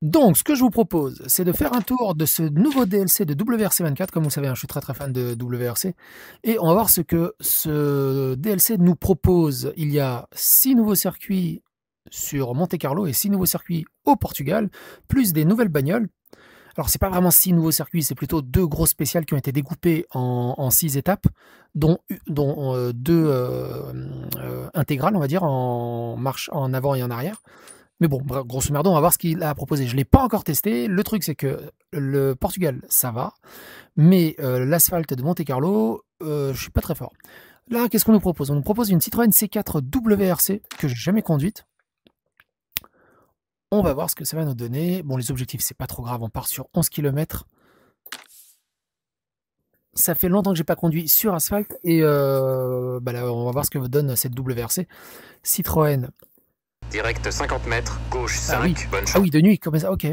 Donc, ce que je vous propose, c'est de faire un tour de ce nouveau DLC de WRC24. Comme vous savez, hein, je suis très fan de WRC. Et on va voir ce que ce DLC nous propose. Il y a 6 nouveaux circuits sur Monte-Carlo et 6 nouveaux circuits au Portugal, plus des nouvelles bagnoles. Alors, c'est pas vraiment 6 nouveaux circuits, c'est plutôt 2 gros spéciales qui ont été découpés en 6 étapes, dont 2 intégrales, on va dire, en marche en avant et en arrière. Mais bon, grosso merdo, on va voir ce qu'il a proposé. Je ne l'ai pas encore testé. Le truc, c'est que le Portugal, ça va. Mais l'asphalte de Monte-Carlo, je suis pas très fort. Là, qu'est-ce qu'on nous propose? On nous propose une Citroën C4 WRC que j'ai jamais conduite. On va voir ce que ça va nous donner. Bon, les objectifs, c'est pas trop grave. On part sur 11 km. Ça fait longtemps que j'ai pas conduit sur asphalte. Et bah là, on va voir ce que donne cette WRC. Citroën. Direct 50 mètres, gauche 5, oui. bonne chance. Ah oui, de nuit, comme ça, ok.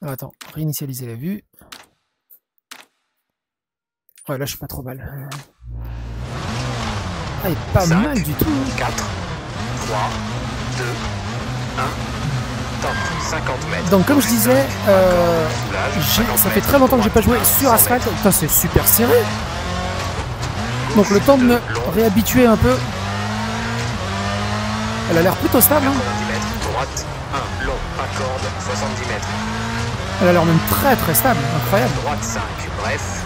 Alors, attends, réinitialiser la vue. Ouais, là, je suis pas trop mal. Ah, il est pas 5, mal du tout. 4, 3, 2, 1, top, 50 mètres. Donc, comme je disais, ça fait très longtemps que j'ai pas joué sur asphalte. Putain, c'est super serré. Donc, le temps de me réhabituer un peu. Elle a l'air plutôt stable. Hein. 90 mètres, droite, 1, long, pas corde, 70 mètres. Elle a l'air même très stable, incroyable. Droite 5, bref.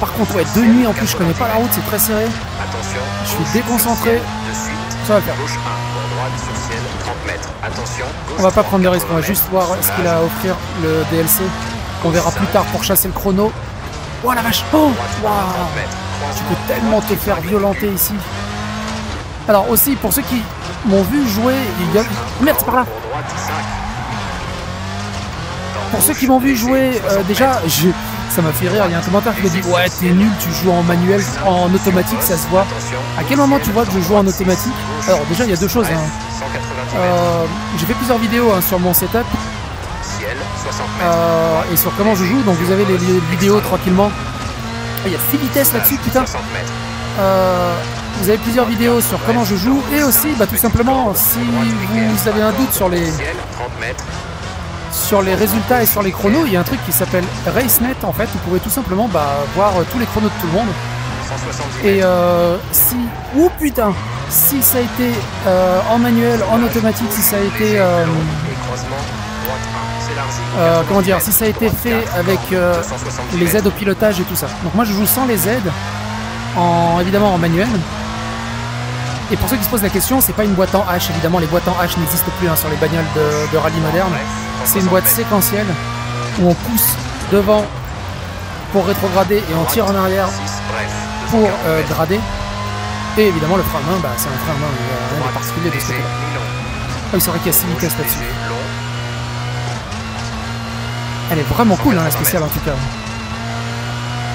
Par contre, ouais, de nuit en plus, je connais pas la route, c'est très serré. Attention, je suis déconcentré. De suite, ça va le faire. Gauche 1, pour droite, sur ciel, 30 mètres. Attention, on va pas prendre de risque, on va juste voir ce qu'il a à offrir le DLC. On verra plus tard pour chasser le chrono. Oh la vache! Oh! Wow. Tu peux tellement te faire violenter ici. Alors aussi, pour ceux qui m'ont vu jouer, il y a... Merde, c'est par là! Pour ceux qui m'ont vu jouer, déjà, ça m'a fait rire, il y a un commentaire qui me dit « Ouais, t'es nul, tu joues en manuel, en automatique, ça se voit. » À quel moment tu vois que je joue en automatique? Alors déjà, il y a deux choses. Hein. J'ai fait plusieurs vidéos hein, sur mon setup et sur comment je joue, donc vous avez les vidéos tranquillement. Il y a 6 vitesses là-dessus, putain. Vous avez plusieurs vidéos sur comment je joue et aussi, bah, tout simplement, si vous avez un doute sur les résultats et sur les chronos, il y a un truc qui s'appelle RaceNet en fait. Vous pouvez tout simplement voir tous les chronos de tout le monde. Et si... Oh putain! Si ça a été en manuel, en automatique, si ça a été... comment dire? Si ça a été fait avec les aides au pilotage et tout ça. Donc moi je joue sans les aides, évidemment en manuel. Et pour ceux qui se posent la question, c'est pas une boîte en H, évidemment les boîtes en H n'existent plus hein, sur les bagnoles de rallye moderne. C'est une boîte séquentielle où on pousse devant pour rétrograder et on tire en arrière pour grader. Et évidemment le frein à main, c'est un frein à main, il n'y a rien de particulier de ce côté-là. Ah oui, c'est vrai qu'il y a 6 vitesses là-dessus. Elle est vraiment cool hein, la spéciale en tout cas.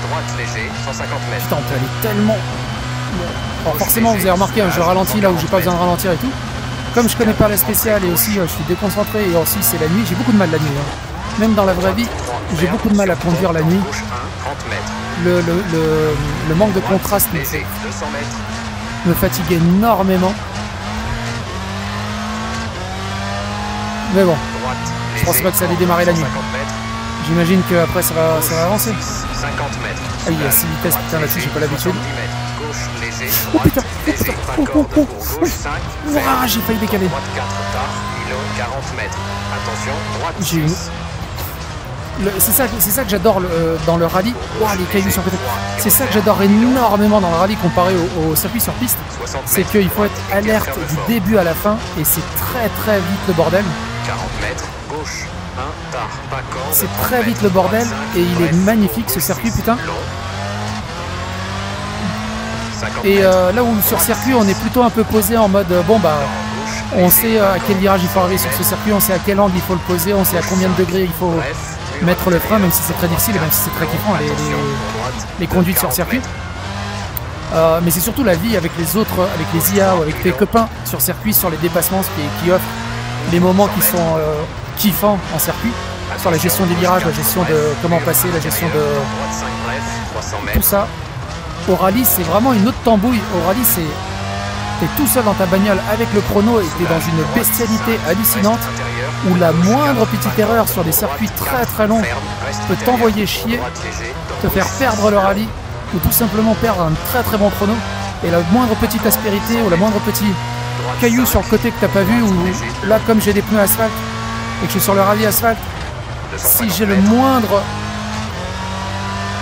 Droite léger, 150 mètres. Putain, on peut aller tellement... Alors forcément vous avez remarqué, hein, je ralentis là où j'ai pas besoin de ralentir et tout. Comme je connais pas la spéciale et aussi je suis déconcentré et aussi c'est la nuit, j'ai beaucoup de mal la nuit. Hein. Même dans la vraie vie, j'ai beaucoup de mal à conduire la nuit. Le manque de contraste me fatigue énormément. Mais bon, je pensais pas que ça allait démarrer la nuit. J'imagine qu'après ça va avancer. Ah il y a 6 vitesses, putain là-dessus j'ai pas l'habitude. Oh putain, Ouah, j'ai failli décaler. J'ai eu... C'est ça que j'adore dans le rallye. Ouah, les cailloux sur le côté. C'est ça que j'adore énormément dans le rallye comparé au circuit sur piste. C'est qu'il faut être alerte du début à la fin et c'est très vite le bordel. 40 mètres, gauche, 1, tard, pas corde. C'est très vite le bordel et il est magnifique ce circuit, putain. Et là où sur circuit on est plutôt un peu posé en mode bon bah on sait à quel virage il faut arriver sur ce circuit, on sait à quel angle il faut le poser, on sait à combien de degrés il faut mettre le frein, même si c'est très difficile et même si c'est très kiffant les conduites sur circuit. Mais c'est surtout la vie avec les autres, avec les IA ou avec tes copains sur circuit, sur les dépassements qui offrent les moments qui sont kiffants en circuit, sur la gestion des virages, la gestion de comment passer, la gestion de tout ça. Au rallye, c'est vraiment une autre tambouille. Au rallye, t'es tout seul dans ta bagnole avec le chrono et t'es dans une bestialité hallucinante où la moindre petite erreur sur des circuits très très longs peut t'envoyer chier, te faire perdre le rallye ou tout simplement perdre un très très bon chrono. Et la moindre petite aspérité ou la moindre petit caillou sur le côté que t'as pas vu, ou là comme j'ai des pneus asphalte et que je suis sur le rallye asphalte, si j'ai le moindre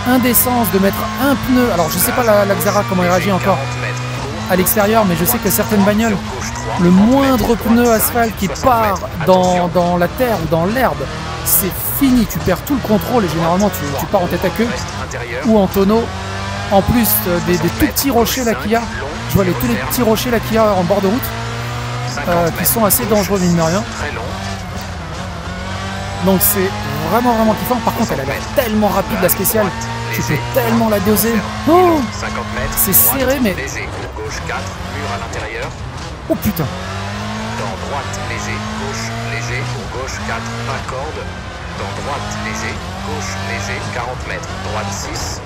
indécence de mettre un pneu, alors je sais pas la Xara comment il réagit encore à l'extérieur, mais je sais que certaines bagnoles, le moindre pneu asphalte qui part dans la terre ou dans l'herbe, c'est fini, tu perds tout le contrôle et généralement tu pars en tête à queue ou en tonneau. En plus des tout petits rochers là qu'il y a, je vois tous les petits rochers là qu'il y a en bord de route, qui sont assez dangereux mine de rien. Donc c'est vraiment vraiment kiffant. Par contre elle a l'air tellement rapide la spéciale, tu peux tellement la doser. Oh, c'est serré mais... Oh putain. Dans droite léger, gauche léger, gauche 4, pas corde. Dans droite léger, gauche léger, 40 mètres, droite 6.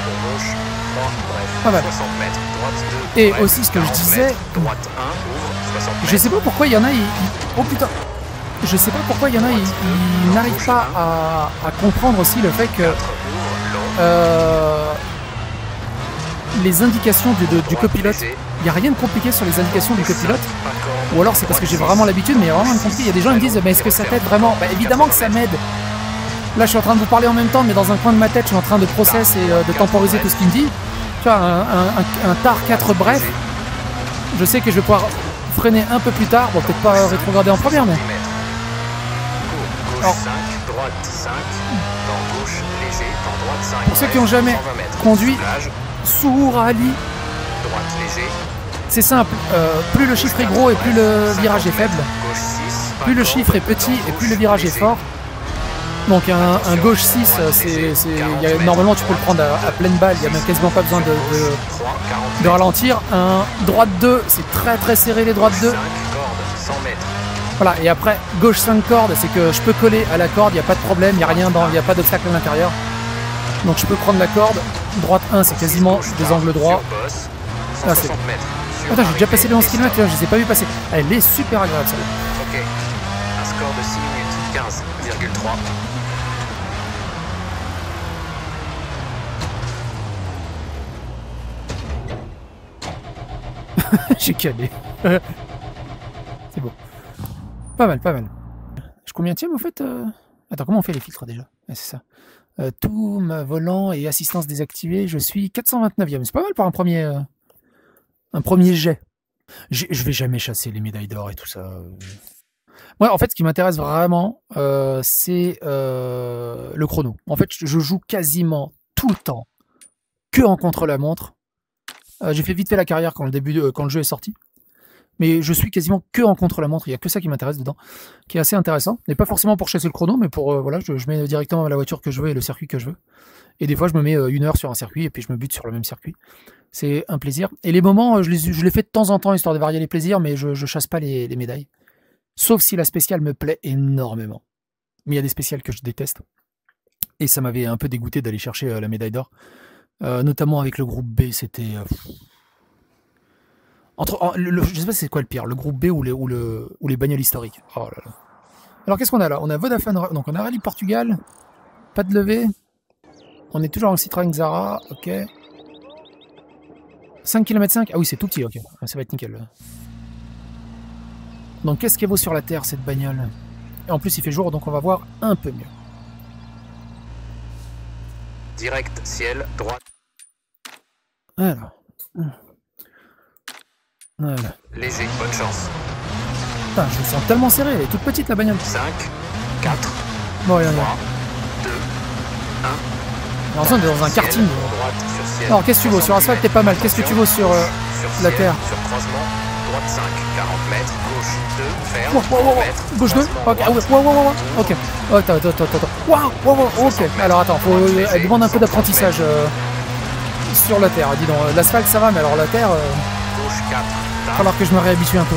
Pour gauche 3, bref, 60 mètres, droite 2. Et bref, aussi ce que je disais, droite 1, ouvre, 60 mètres. Je sais pas pourquoi il y en a, oh putain. Je sais pas pourquoi il y en a, ils n'arrivent pas à comprendre aussi le fait que les indications du copilote, il n'y a rien de compliqué sur les indications du copilote, ou alors c'est parce que j'ai vraiment l'habitude, mais il y a vraiment rien de compliqué. Il y a des gens qui me disent, mais est-ce que ça t'aide vraiment? Bah évidemment que ça m'aide. Là je suis en train de vous parler en même temps, mais dans un coin de ma tête je suis en train de process et de temporiser tout ce qu'il me dit. Tu vois, un TAR 4 bref, je sais que je vais pouvoir freiner un peu plus tard, bon peut-être pas rétrograder en première, mais... Alors, pour ceux qui n'ont jamais conduit sous rallye, c'est simple, plus le chiffre est gros et plus le virage est faible, plus le chiffre est petit et plus le virage est fort. Donc un gauche 6, normalement tu peux le prendre à pleine balle, il n'y a même quasiment pas besoin de ralentir. Un droite 2, c'est très très serré les droites 2. Voilà, et après, gauche 5 cordes, c'est que je peux coller à la corde, il n'y a pas de problème, il n'y a pas d'obstacle à l'intérieur. Donc je peux prendre la corde. Droite 1, c'est quasiment des angles droits. Là, c'est... Attends, j'ai déjà passé les 11 km, je ne les ai pas vu passer. Elle est super agréable, celle-là. Ok, un score de 6 minutes 15,3. J'ai calé. C'est beau. Pas mal, pas mal. Je combienième au fait Attends, comment on fait les filtres déjà? C'est ça. Tout, volant et assistance désactivée, je suis 429e. C'est pas mal pour un premier jet. Je vais jamais chasser les médailles d'or et tout ça. Moi, en fait, ce qui m'intéresse vraiment, c'est le chrono. En fait, je joue quasiment tout le temps que en contre-la-montre. J'ai fait vite fait la carrière quand le jeu est sorti. Mais je suis quasiment que en contre-la-montre, il n'y a que ça qui m'intéresse dedans, qui est assez intéressant. Mais pas forcément pour chasser le chrono, mais pour, voilà, je mets directement la voiture que je veux et le circuit que je veux. Et des fois, je me mets 1 heure sur un circuit et puis je me bute sur le même circuit. C'est un plaisir. Et les moments, je les fais de temps en temps, histoire de varier les plaisirs, mais je chasse pas les médailles. Sauf si la spéciale me plaît énormément. Mais il y a des spéciales que je déteste. Et ça m'avait un peu dégoûté d'aller chercher la médaille d'or. Notamment avec le groupe B, c'était... je sais pas c'est quoi le pire, le groupe B ou les bagnoles historiques. Oh là là. Alors qu'est-ce qu'on a là? On a Vodafone, donc on a Rallye Portugal, pas de levée. On est toujours en Citroën Xara, ok. 5 km 5, ah oui c'est tout petit, ok. Ça va être nickel. Là. Donc qu'est-ce qu'elle vaut sur la terre cette bagnole? Et en plus il fait jour donc on va voir un peu mieux. Direct, ciel, droite. Alors. Voilà. Léger, bonne chance. Putain, je me sens tellement serré, elle est toute petite la bagnole. 5, 4, bon, 3, 2, 1. On est dans un karting. Alors qu'est-ce que tu vaux? Sur asphalte t'es pas mal, qu'est-ce que tu vaux sur la terre? Sur croisement, droite 5, 40 mètres, gauche 2, ferme, gauche 2, ok, ok. Attends, ok. Alors attends, elle demande un peu d'apprentissage sur la terre, dis donc. L'asphalte ça va, mais alors la terre... Gauche 4. Il va falloir que je me réhabitue un peu.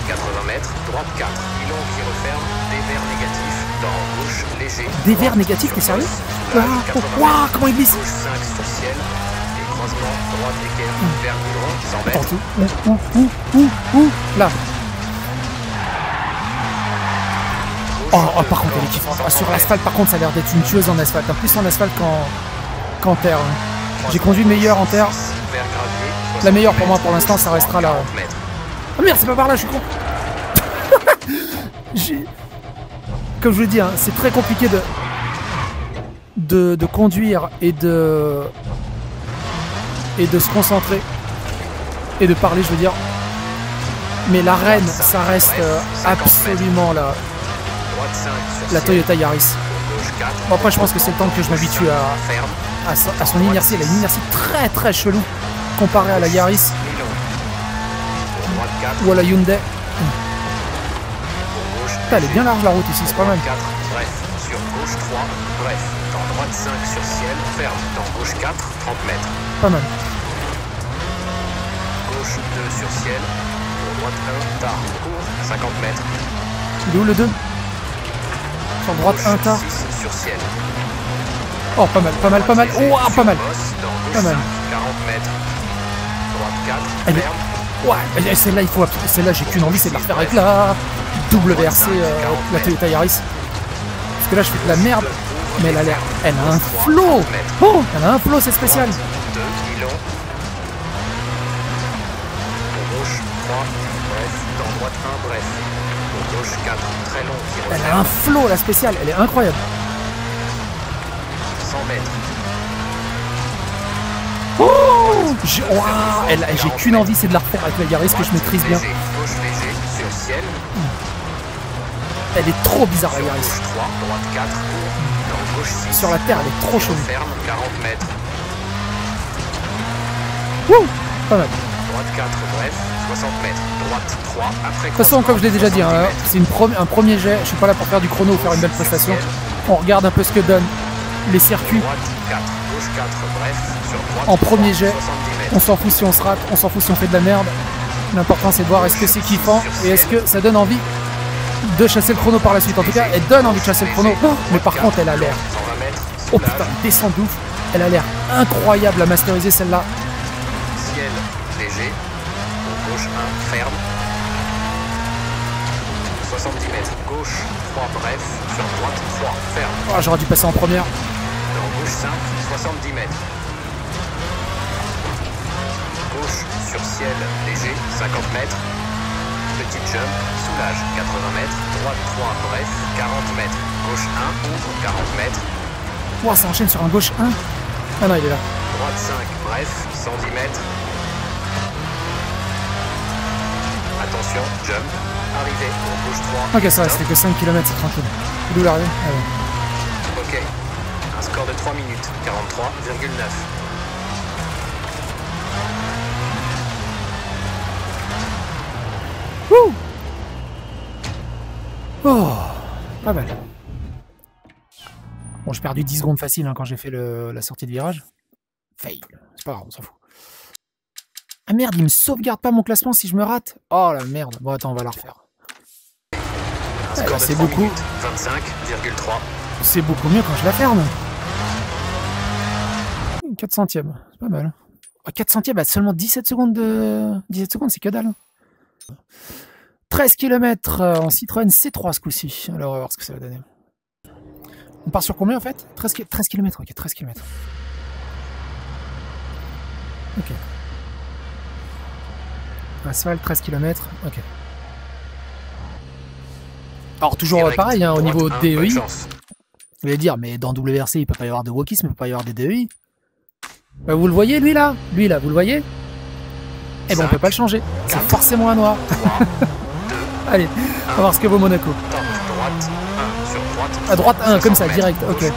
80 mètres, droite 4. Pilon qui referme, dévers négatif, dans gauche léger. Dévers négatif, t'es sérieux? Waouh, comment il glisse? Gauche 5 sur ciel, et croisement, droite équerre, vers goudron, 100 Attends, mètres. où là. Oh, par contre, elle est kiffante. Ah, sur l'asphalte, par contre, ça a l'air d'être une tueuse en asphalte. Plus en asphalte qu'en terre. J'ai conduit meilleur en terre. La meilleure pour moi pour l'instant, ça restera là. Oh merde, c'est pas par là, je suis con. Comme je vous l'ai dit, hein, c'est très compliqué de conduire et de se concentrer et de parler, je veux dire. Mais l'arène, ça reste absolument la Toyota Yaris. Bon, après, je pense que c'est le temps que je m'habitue à son inertie. Elle a une inertie très très chelou comparée à la Yaris ou à la Hyundai. Putain, elle est bien large la route ici, c'est pas mal. Bref, sur gauche 3, bref, dans droite 5 sur ciel, ferme, dans gauche 4, 30 mètres. Pas mal. Gauche 2 sur ciel, pour droite 1, tard, court, 50 mètres. Il est où le 2? Sur droite 1 tard. 6 sur ciel. Oh, pas mal, pas mal, pas mal. Oh, pas mal. Pas mal. 40 mètres. Droite 4, Elle est... ferme. Ouais, celle-là, il faut... Celle-là, j'ai qu'une envie, c'est de la refaire avec la WRC, la Toyota Yaris. Parce que là, je fais de la merde, mais elle a l'air... Elle a un flow. Oh, elle a un flow, c'est spécial. 2 long. Pour gauche 3, bref, dans droite 1, bref. Pour gauche 4, très long. Qui Elle a un flow, la spéciale, elle est incroyable. 100 mètres. Oh, j'ai qu'une envie, c'est de la refaire avec la Yaris que je maîtrise bien. Léger, gauche léger, sur ciel. Elle est trop bizarre, la Yaris. Gauche 3, droite 4, dans gauche 6. Sur la terre, elle est trop chaude. Ferme, 40 mètres. Wouh, pas mal. Droite 4, bref, 60 mètres. Droite 3, après. De toute façon, comme je l'ai déjà dit, hein, c'est un premier jet. Je suis pas là pour faire du chrono ou faire une belle prestation. On regarde un peu ce que donnent les circuits. Droite 4, gauche 4, bref, sur droite. En premier jet, 70 mètres. on s'en fout si on se rate, on s'en fout si on fait de la merde. L'important c'est de voir est-ce que c'est kiffant et est-ce que ça donne envie de chasser le chrono par la suite. En tout cas, elle donne envie de chasser le chrono. Mais par contre, elle a l'air... 120 mètres. Oh putain, descend d'ouf. Elle a l'air incroyable à masteriser celle-là. Ciel léger. Pour gauche 1, ferme. 70 mètres. Gauche 3, bref. Sur droite 3, ferme. Oh, j'aurais dû passer en première. Dans gauche 5, 70 mètres. Gauche sur ciel léger, 50 mètres. Petit jump, soulage, 80 mètres. Droite 3, bref, 40 mètres. Gauche 1, ouvre, 40 mètres. Oh, ça enchaîne sur un gauche 1. Ah non, il est là. Droite 5, bref, 110 mètres. Attention, jump. Arrivée, pour gauche 3. Ok, ça va, c'était que 5 km, c'est tranquille. D'où l'arrivée? Ah ouais. Ok. Un score de 3 minutes, 43,9. Wouh! Oh, pas mal. Bon, j'ai perdu 10 secondes facile hein, quand j'ai fait la sortie de virage. Fail. C'est pas grave, on s'en fout. Ah merde, il me sauvegarde pas mon classement si je me rate. Oh la merde. Bon, attends, on va la refaire. C'est beaucoup. 25,3. C'est beaucoup mieux quand je la ferme. 4 centièmes, c'est pas mal. 4 centièmes à seulement 17 secondes de... 17 secondes, c'est que dalle. 13 km en Citroën C3 ce coup-ci. Alors on va voir ce que ça va donner. On part sur combien en fait? 13 km, ok, 13 km. Ok. Asphalte, 13 km, ok. Alors toujours pareil, hein, au niveau DEI. Vous allez dire, mais dans WRC, il peut pas y avoir de wokisme, il peut pas y avoir des DEI. Bah, vous le voyez, lui là, vous le voyez? Eh ben, on peut pas le changer. C'est forcément un noir. Allez, on va voir ce que vaut Monaco. À droite 1, comme ça, direct, ok.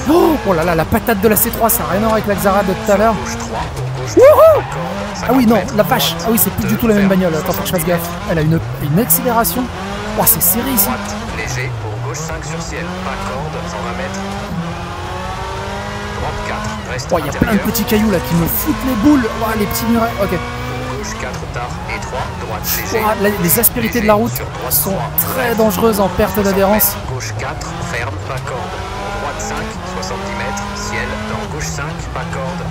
Oh là là, la patate de la C3, ça n'a rien à voir avec la Xara de tout à l'heure. Ah oui, non, la vache. Ah oui, c'est plus du tout la même bagnole. Attends, faut que je fasse gaffe. Elle a une accélération. Oh, c'est serré ici. Léger pour gauche 5 sur ciel. Pas corde, 120 mètres. Droite 4, reste oh, il y a plein de petits cailloux là qui me foutent les boules. Oh, les petits murets. Ok. Gauche 4 tard, étroit, droite léger. Oh, les aspérités de la route sont très dangereuses en perte d'adhérence. Gauche 4, ferme, pas corde. Droite 5, 70 mètres, ciel, dans Dans gauche 5, pas corde.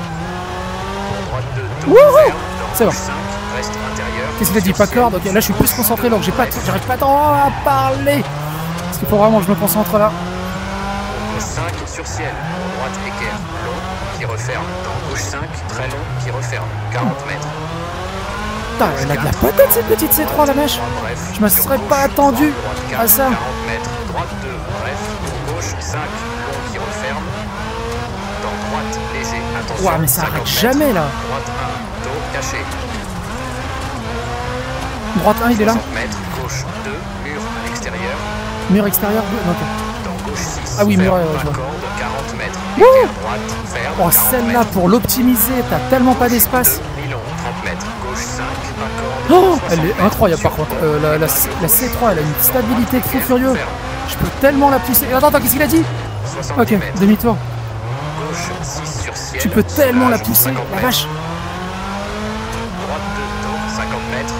Droite 2, Wouhou! ferme. C'est Dans bon. gauche 5, reste intérieur. Qu'est-ce qu'il a dit? Pas corde? Ok, là je suis plus concentré donc j'arrive pas tant à parler. Parce qu'il faut vraiment que je me concentre là. Gauche 5, sur ciel. Droite équerre, long, qui referme. Dans gauche 5, très long, qui referme. 40 mètres. Putain, elle a de la patate cette petite C3 la mèche. Bref, Je me serais pas attendu à ça. 40 mètres. Droite 2, bref. Gauche 5, long, qui referme. Dans droite, léger, attention. Ouah, mais ça 50 arrête mètres. jamais là. Droite 1, dos caché. Droite 1, il est là. 60 mètres, gauche 2, mur à l'extérieur. Mur extérieur. Ok. Dans gauche 6, Ah oui, mur, ferme, ouais, je vois. corde, 40 mètres. Wouh! Équerre droite, ferme, Oh, 40 celle-là mètres. pour l'optimiser, t'as tellement pas d'espace. 2, mi-long, 30 mètres. Gauche 5, pas corde. Oh, 60 elle est mètres. incroyable par Sur contre. pont, La gauche, C3, elle a une stabilité de fou équerre, furieux. ferme. Je peux tellement la pousser. Attends, qu'est-ce qu'il a dit? 70 Ok, mètres. demi-tour. Gauche 6 sur ciel. Tu peux tellement la soulage, pousser, 50 la mètres. vache. Droite 2, dos, 50 mètres.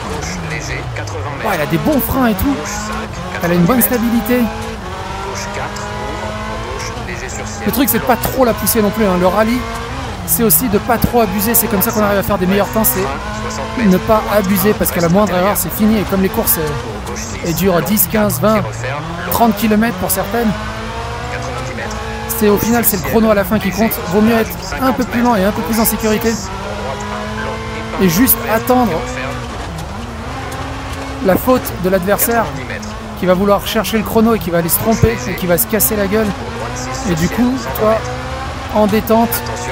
Gauche léger, 80 mètres. Ouais, elle a des bons freins et tout. Gauche 5, 80 Elle a une bonne mètres. stabilité. Gauche 4, ouvre. Gauche léger sur ciel. Le truc, c'est de pas trop la pousser non plus. Hein. Le rallye, c'est aussi de pas trop abuser. C'est comme ça qu'on arrive à faire des meilleurs temps. C'est 60 mètres. ne pas abuser parce qu'à la moindre erreur, c'est fini. Et comme les courses Gauche 6, elles durent 10, 15, 20, 30 km pour certaines, 90 mètres. c'est au final, c'est le chrono à la fin qui compte. Vaut mieux être un peu plus lent et un peu plus en sécurité. Et juste attendre la faute de l'adversaire qui va vouloir chercher le chrono et qui va aller se tromper et qui va se casser la gueule. Et du coup, toi, en détente,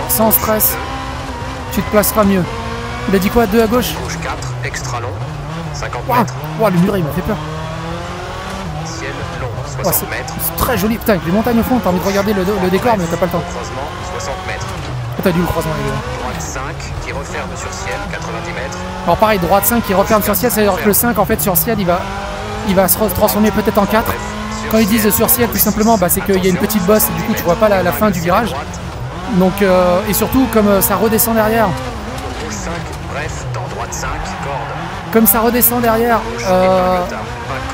sans stress, tu te placeras mieux. Il a dit quoi? 2 à gauche? Gauche 4, extra long, 50 Waouh, mètres. waouh, le muret, il m'a fait peur. Ciel long, Waouh, 60 mètres. c'est très joli. Putain, avec les montagnes au fond, t'as envie de regarder le décor, mais t'as pas le temps. Croisement, 60 mètres. T'as dû le croisement, évidemment. Droite 5, qui referme sur ciel, 90 mètres. Alors pareil, droite 5 qui referme sur ciel, c'est-à-dire que le 5 en fait sur ciel il va se transformer peut-être en 4. Quand ils disent sur ciel tout simplement, bah, c'est qu'il y a une petite bosse et du coup tu vois pas la fin du virage. Donc et surtout comme ça redescend derrière, Gauche 5, bref, dans droite 5, corde. comme ça redescend derrière, Gauche, épingle tard, pas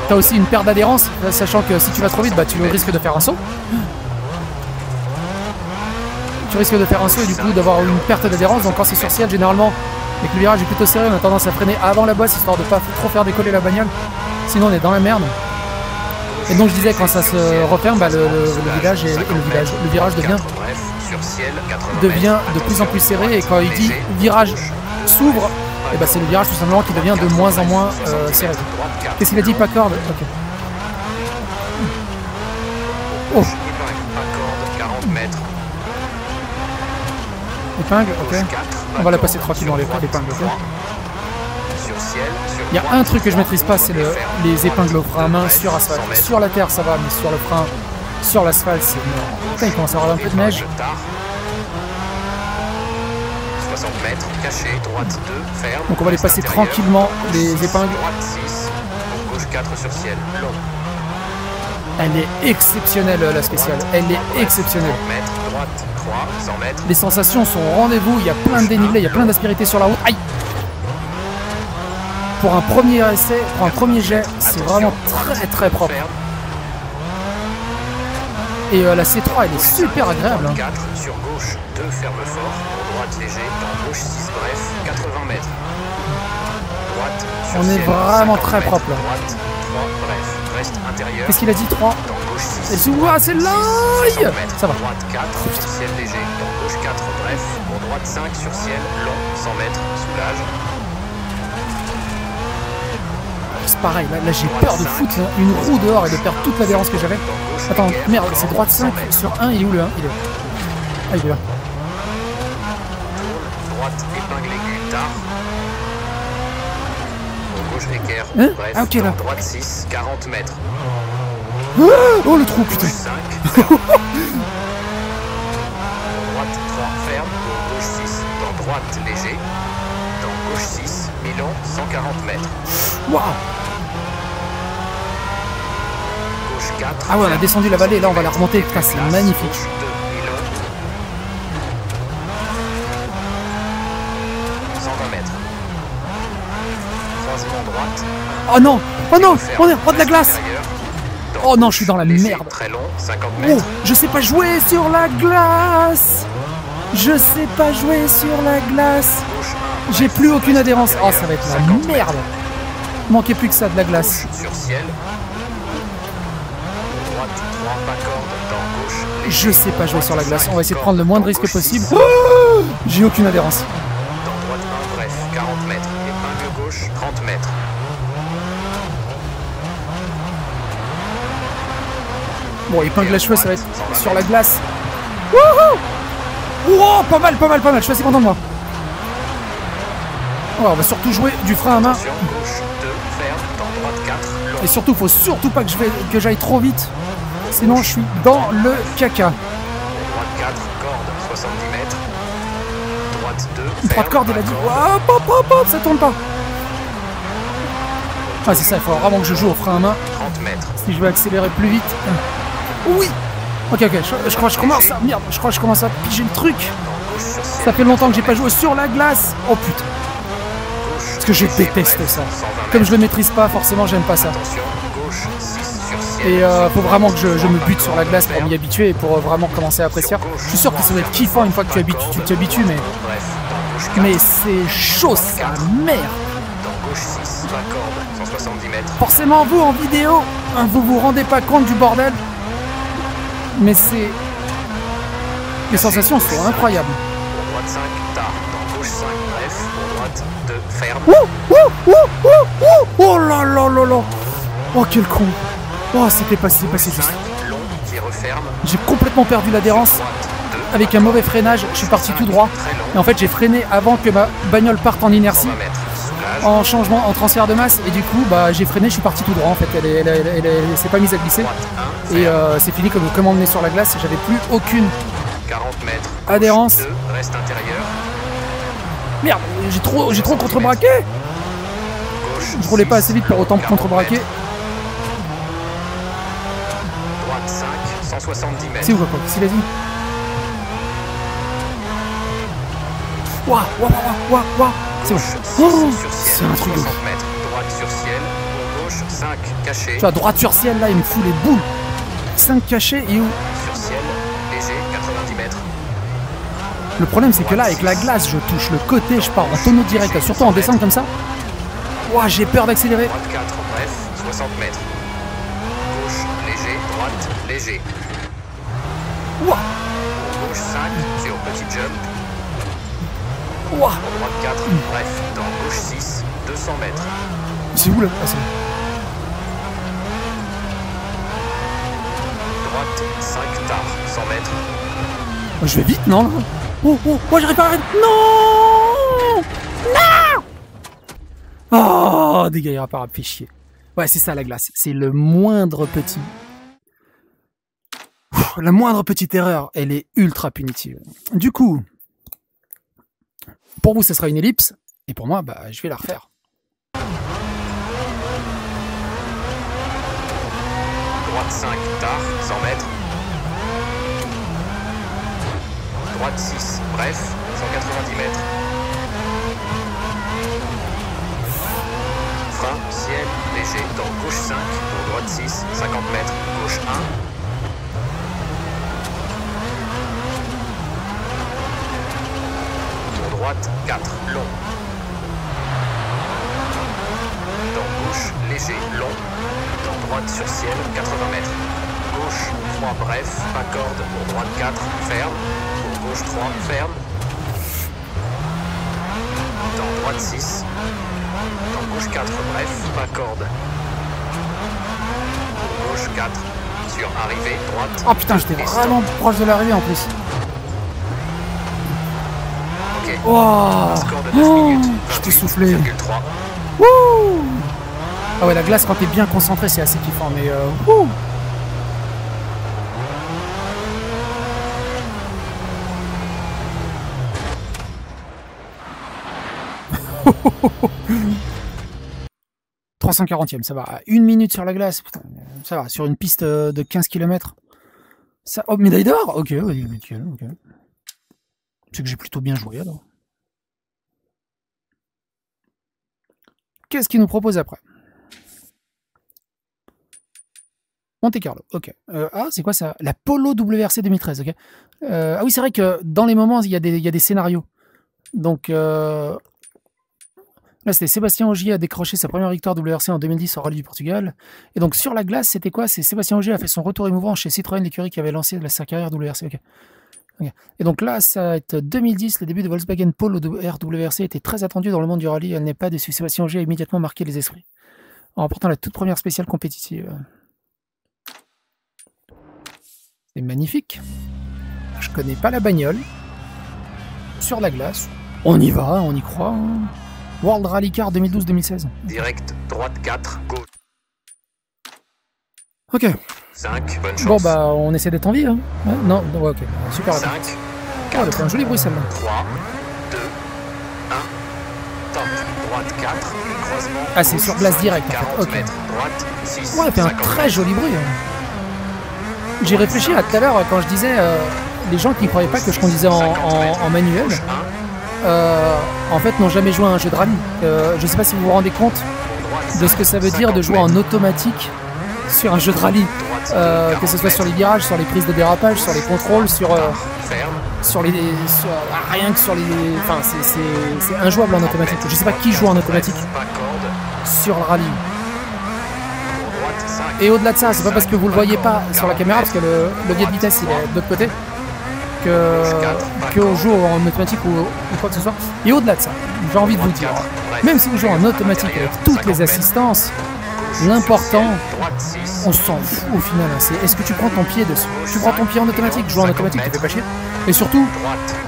t'as corde. aussi une perte d'adhérence, sachant que si tu vas trop vite, bah, tu risques de faire un saut. Tu risques de faire un saut et du coup d'avoir une perte d'adhérence. Donc quand c'est sur ciel, généralement, et que le virage est plutôt serré, on a tendance à freiner avant la bosse histoire de pas trop faire décoller la bagnole. Sinon on est dans la merde. Et donc je disais quand ça se referme, bah, le virage devient Bref, sur ciel, 80 devient mètres. de plus en plus Attention, serré et quand il dit léger, virage gauche, s'ouvre, et bah, c'est le virage tout simplement qui devient de moins en moins serré. droite 4, Qu'est-ce qu'il a dit? Pas corde? Ok. Oh, épingle, pas corde, 40 mètres. épingle, ok. Gauche 4, On va la pas passer corde, tranquillement, sur droite l'épingle, ok. 3. Sur ciel, sur Il y a droite, un truc que je 3, maîtrise pas, c'est ferme, les épingles au frein à main bref, sur 100 asphalte. mètres. Sur la terre ça va, mais sur le frein, sur l'asphalte c'est mort. Putain, il commence à avoir un peu de neige. Épingle tard. 60 mètres, caché, droite 2, ferme. Donc on va les passer intérieur. tranquillement, Gauche les 6, épingles. Droite 6, gauche 4 sur ciel, long. Elle est exceptionnelle la spéciale, elle est exceptionnelle. 30 mètres, droite 3, 100 mètres. Les sensations sont au rendez-vous, il y a plein de dénivelés, il y a plein d'aspérités sur la route. Aïe! Pour un premier essai, pour un premier jet, c'est vraiment très très propre. Ferme. Et la C3 elle est super agréable. Hein. 4 sur gauche, 2 ferme fort, pour droite léger, dans gauche 6 bref, 80 mètres. Droite sur On est ciel, vraiment 50 très mètres. propre, là. Droite 3 bref, reste intérieur. Qu'est-ce qu'il a dit? 3? Dans gauche 6. Elle se voit, c'est l'aïe! 60 mètres. Ça va. Droite 4 sur ciel léger, dans gauche 4 bref, pour droite 5 sur ciel long, 100 mètres, soulage. C'est pareil, là j'ai peur de foutre une roue dehors et de perdre toute l'adhérence que j'avais. Attends, merde, c'est droite 5 sur 1, il est où le 1? Il est là. Ah, il est là. Droite épingle aiguë tard. Pour gauche équerre. Hein? Bref, Ah, ok, là. dans droite 6, 40 mètres. Oh le trou, putain! Gauche 5, ferme. Pour droite 3, ferme. Pour gauche 6, dans droite léger. Dans gauche 6, mi-long, 140 mètres. Waouh! Gauche 4. Ah ouais, on a ferme. descendu la vallée, là on va la remonter, putain, c'est Place, magnifique. Gauche 2, mi-long. 120 mètres. Croisement droite. Oh non! Oh non! Ferme. On est de la glace! Intérieur. Dans Oh non, je suis dans la léger, merde. très long, 50 Oh, mètres. je sais pas jouer sur la glace. Je sais pas jouer sur la glace. Gauche 1, J'ai bref, plus aucune reste adhérence. Oh, intérieur, ça va être 50 la mètres. merde. Manquait plus que ça, de la glace. Gauche sur ciel. Droite 3, pas corde, dans gauche. Je sais pas jouer sur la glace. On va essayer de Corde, prendre le moins de dans risques gauche possible. 6. Oh, j'ai aucune adhérence. Dans droite 1, bref, 40 mètres. Épingle gauche, 30 mètres. Bon, épingle à cheveux, ça va être sur la glace. Wouhou! Oh, pas mal, pas mal, pas mal. Je suis assez content de moi. Oh, on va surtout jouer du frein à main. Attention, gauche 2, ferme, dans droite 4, long. Et surtout, faut surtout pas que j'aille trop vite. Sinon, je suis dans le caca. Droite 4, corde, 70 mètres. Droite 2, Une droite corde, il a dit. Hop, hop, hop, hop, ça tourne pas. Ah, c'est ça, il faut vraiment que je joue au frein à main 30 mètres. si je veux accélérer plus vite. Oui! Ok, ok, je crois que je commence à. Merde, je crois que je commence à piger le truc. Dans gauche sur ciel. Ça fait longtemps que j'ai pas joué sur la glace. Oh putain, Gauche, parce que je léger, déteste bref, ça. 120 Comme mètres. je le maîtrise pas, forcément, j'aime pas ça. Attention, gauche 6 sur ciel. Et faut vraiment que je me bute sur la glace pour m'y habituer et pour vraiment commencer à apprécier. Je suis sûr que ça va être kiffant une fois que tu t'habitues, mais, Bref, dans gauche 4, mais c'est chaud, sa merde. dans gauche 6, pas corde, 170 mètres. Forcément, vous en vidéo, hein, vous vous rendez pas compte du bordel, mais c'est. Les sensations sont incroyables. Pour droite 5, tard, dans gauche 5, bref, pour droite 2, ferme. Ouh, ouh, ouh, ouh, ouh. Oh là là là là. Oh quel con. Oh, c'était passé juste. 5, long, qui referme. J'ai complètement perdu l'adhérence. Droite 2, Avec un mauvais freinage, je suis parti tout droit. très long, Et en fait, j'ai freiné avant que ma bagnole parte en inertie, 120 mètres. Soulage. en changement, en transfert de masse. Et du coup, bah, j'ai freiné, je suis parti tout droit. En fait, elle s'est pas mise à glisser. Droite 1, Et ferme. c'est fini comme on est sur la glace. J'avais plus aucune 40 mètres. adhérence. 2, reste intérieur. Merde, j'ai trop contrebraqué. Gauche. Je roulais pas assez 6, vite pour autant 40 contrebraquer. mètres. Droite 5, 170 mètres. C'est où quoi? Si, vas-y. Waouh, waouh, waouh, waouh, waouh. C'est bon. Gauche 6 Oh, sur c'est ciel, un truc de ouf. 60 mètres. Droite sur ciel. Pour gauche 5, caché. Tu vois, droite sur ciel, là, il me fout les boules. 5 cachés et où? Sur ciel, léger, 90 mètres. Le problème, c'est que là, avec la glace, je touche le côté, je pars en tonneau direct, surtout en descente comme ça. Ouah, j'ai peur d'accélérer. Droite 4, bref, 60 mètres. Gauche, léger, droite, léger. Ouah, Gauche 5, sur petit jump. ouah. Droite 4, bref, dans gauche 6, 200 mètres. C'est où là? Ah, c'est bon. Droite 5, tard, 100 mètres. Oh, je vais vite, non? Oh, oh, oh, j'arrive pas à arrêter. Non! Non! Oh, dégâts irréparables, fait chier. Ouais, c'est ça la glace. C'est le moindre petit. La moindre petite erreur, elle est ultra punitive. Du coup, pour vous, ce sera une ellipse. Et pour moi, bah, je vais la refaire. Droite 5, tard, 100 mètres. Droite 6, bref, 190 mètres. Frein, ciel, léger, dans gauche 5, pour droite 6, 50 mètres, gauche 1. Pour droite 4, long. Dans gauche, léger, long. Dans droite sur ciel, 80 mètres. Gauche 3, bref, pas corde, pour droite 4, ferme. Pour gauche 3, ferme. Dans droite 6. Dans gauche 4, bref, pas corde. Pour gauche 4, sur arrivée, droite. Oh putain, j'étais et vraiment stop. proche de l'arrivée en plus. Ok. Oh, Score de 9 oh, minutes, je t'ai soufflé. 28,3. Wouh! Ah ouais, la glace, quand t'es bien concentré, c'est assez kiffant, mais wouh! « 340e, ça va. À 1 minute sur la glace, putain, ça va. Sur une piste de 15 km. Ça... Oh, médaille d'or? Ok, oui, nickel, ok. C'est que j'ai plutôt bien joué, alors. Qu'est-ce qu'il nous propose après? Monte Carlo, ok. Ah, c'est quoi ça? La Polo WRC 2013, ok. Ah oui, c'est vrai que dans les moments, il y a des scénarios. Donc, là, c'était Sébastien Ogier a décroché sa première victoire WRC en 2010 au Rallye du Portugal. Et donc, sur la glace, c'était quoi? C'est Sébastien Ogier a fait son retour émouvant chez Citroën, l'écurie qui avait lancé sa carrière WRC, ok. Et donc là, ça va être 2010, le début de Volkswagen Polo RWRC était très attendu dans le monde du rallye. Elle n'est pas déçue. Sébastien Ogier a immédiatement marqué les esprits en remportant la toute première spéciale compétitive. C'est magnifique. Je connais pas la bagnole. Sur la glace. On y va, on y croit. Hein. World Rally Car 2012-2016. Direct, droite 4, gauche. Ok. 5, bonne chance. Bon bah on essaie d'être en vie. Hein. Ouais, non, ouais, ok. Super. 5, Oh, 4, elle a fait un joli bruit celle-là. 3, 2, 1, top, droite 4, croisement. Ah, c'est sur glace direct en fait. 40 Ok. mètres, droite 6, Ouais, elle fait un 50 très mètres. joli bruit. Hein. J'ai réfléchi à tout à l'heure quand je disais les gens qui ne croyaient pas que je conduisais en manuel, en fait n'ont jamais joué à un jeu de rallye. Je ne sais pas si vous vous rendez compte de ce que ça veut dire de jouer en automatique sur un jeu de rallye, que ce soit sur les virages, sur les prises de dérapage, sur les contrôles, rien que sur les, enfin c'est injouable en automatique. Je ne sais pas qui joue en automatique sur le rallye. Et au-delà de ça, c'est pas parce que vous le voyez pas sur la caméra, parce que le levier de vitesse il est de l'autre côté, qu'on joue en automatique ou quoi que ce soit. Et au-delà de ça, j'ai envie de vous dire, même si vous jouez en automatique avec toutes les assistances, l'important, on s'en fout au final, c'est est-ce que tu prends ton pied dessus. Tu prends ton pied en automatique, joue en automatique, tu fais pas chier. Et surtout,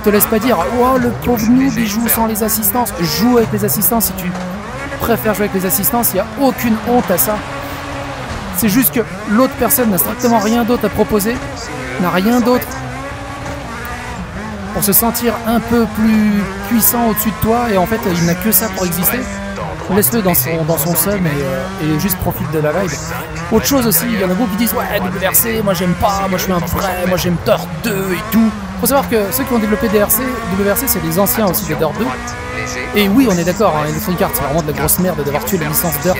te laisse pas dire, oh le pauvre noob il joue sans les assistances. Joue avec les assistances si tu préfères jouer avec les assistances, il n'y a aucune honte à ça. C'est juste que l'autre personne n'a strictement rien d'autre à proposer, n'a rien d'autre pour se sentir un peu plus puissant au-dessus de toi, et en fait il n'a que ça pour exister. Laisse-le dans son seum et juste profite de la vibe. Autre chose aussi, il y en a beaucoup qui disent ouais WRC, moi j'aime pas, moi je suis un vrai, moi j'aime Dirt 2 et tout. Faut savoir que ceux qui ont développé WRC c'est les anciens aussi de Dirt 2. Et oui, on est d'accord, hein, Electronic Arts, c'est vraiment de la grosse merde d'avoir tué les licences Dirt.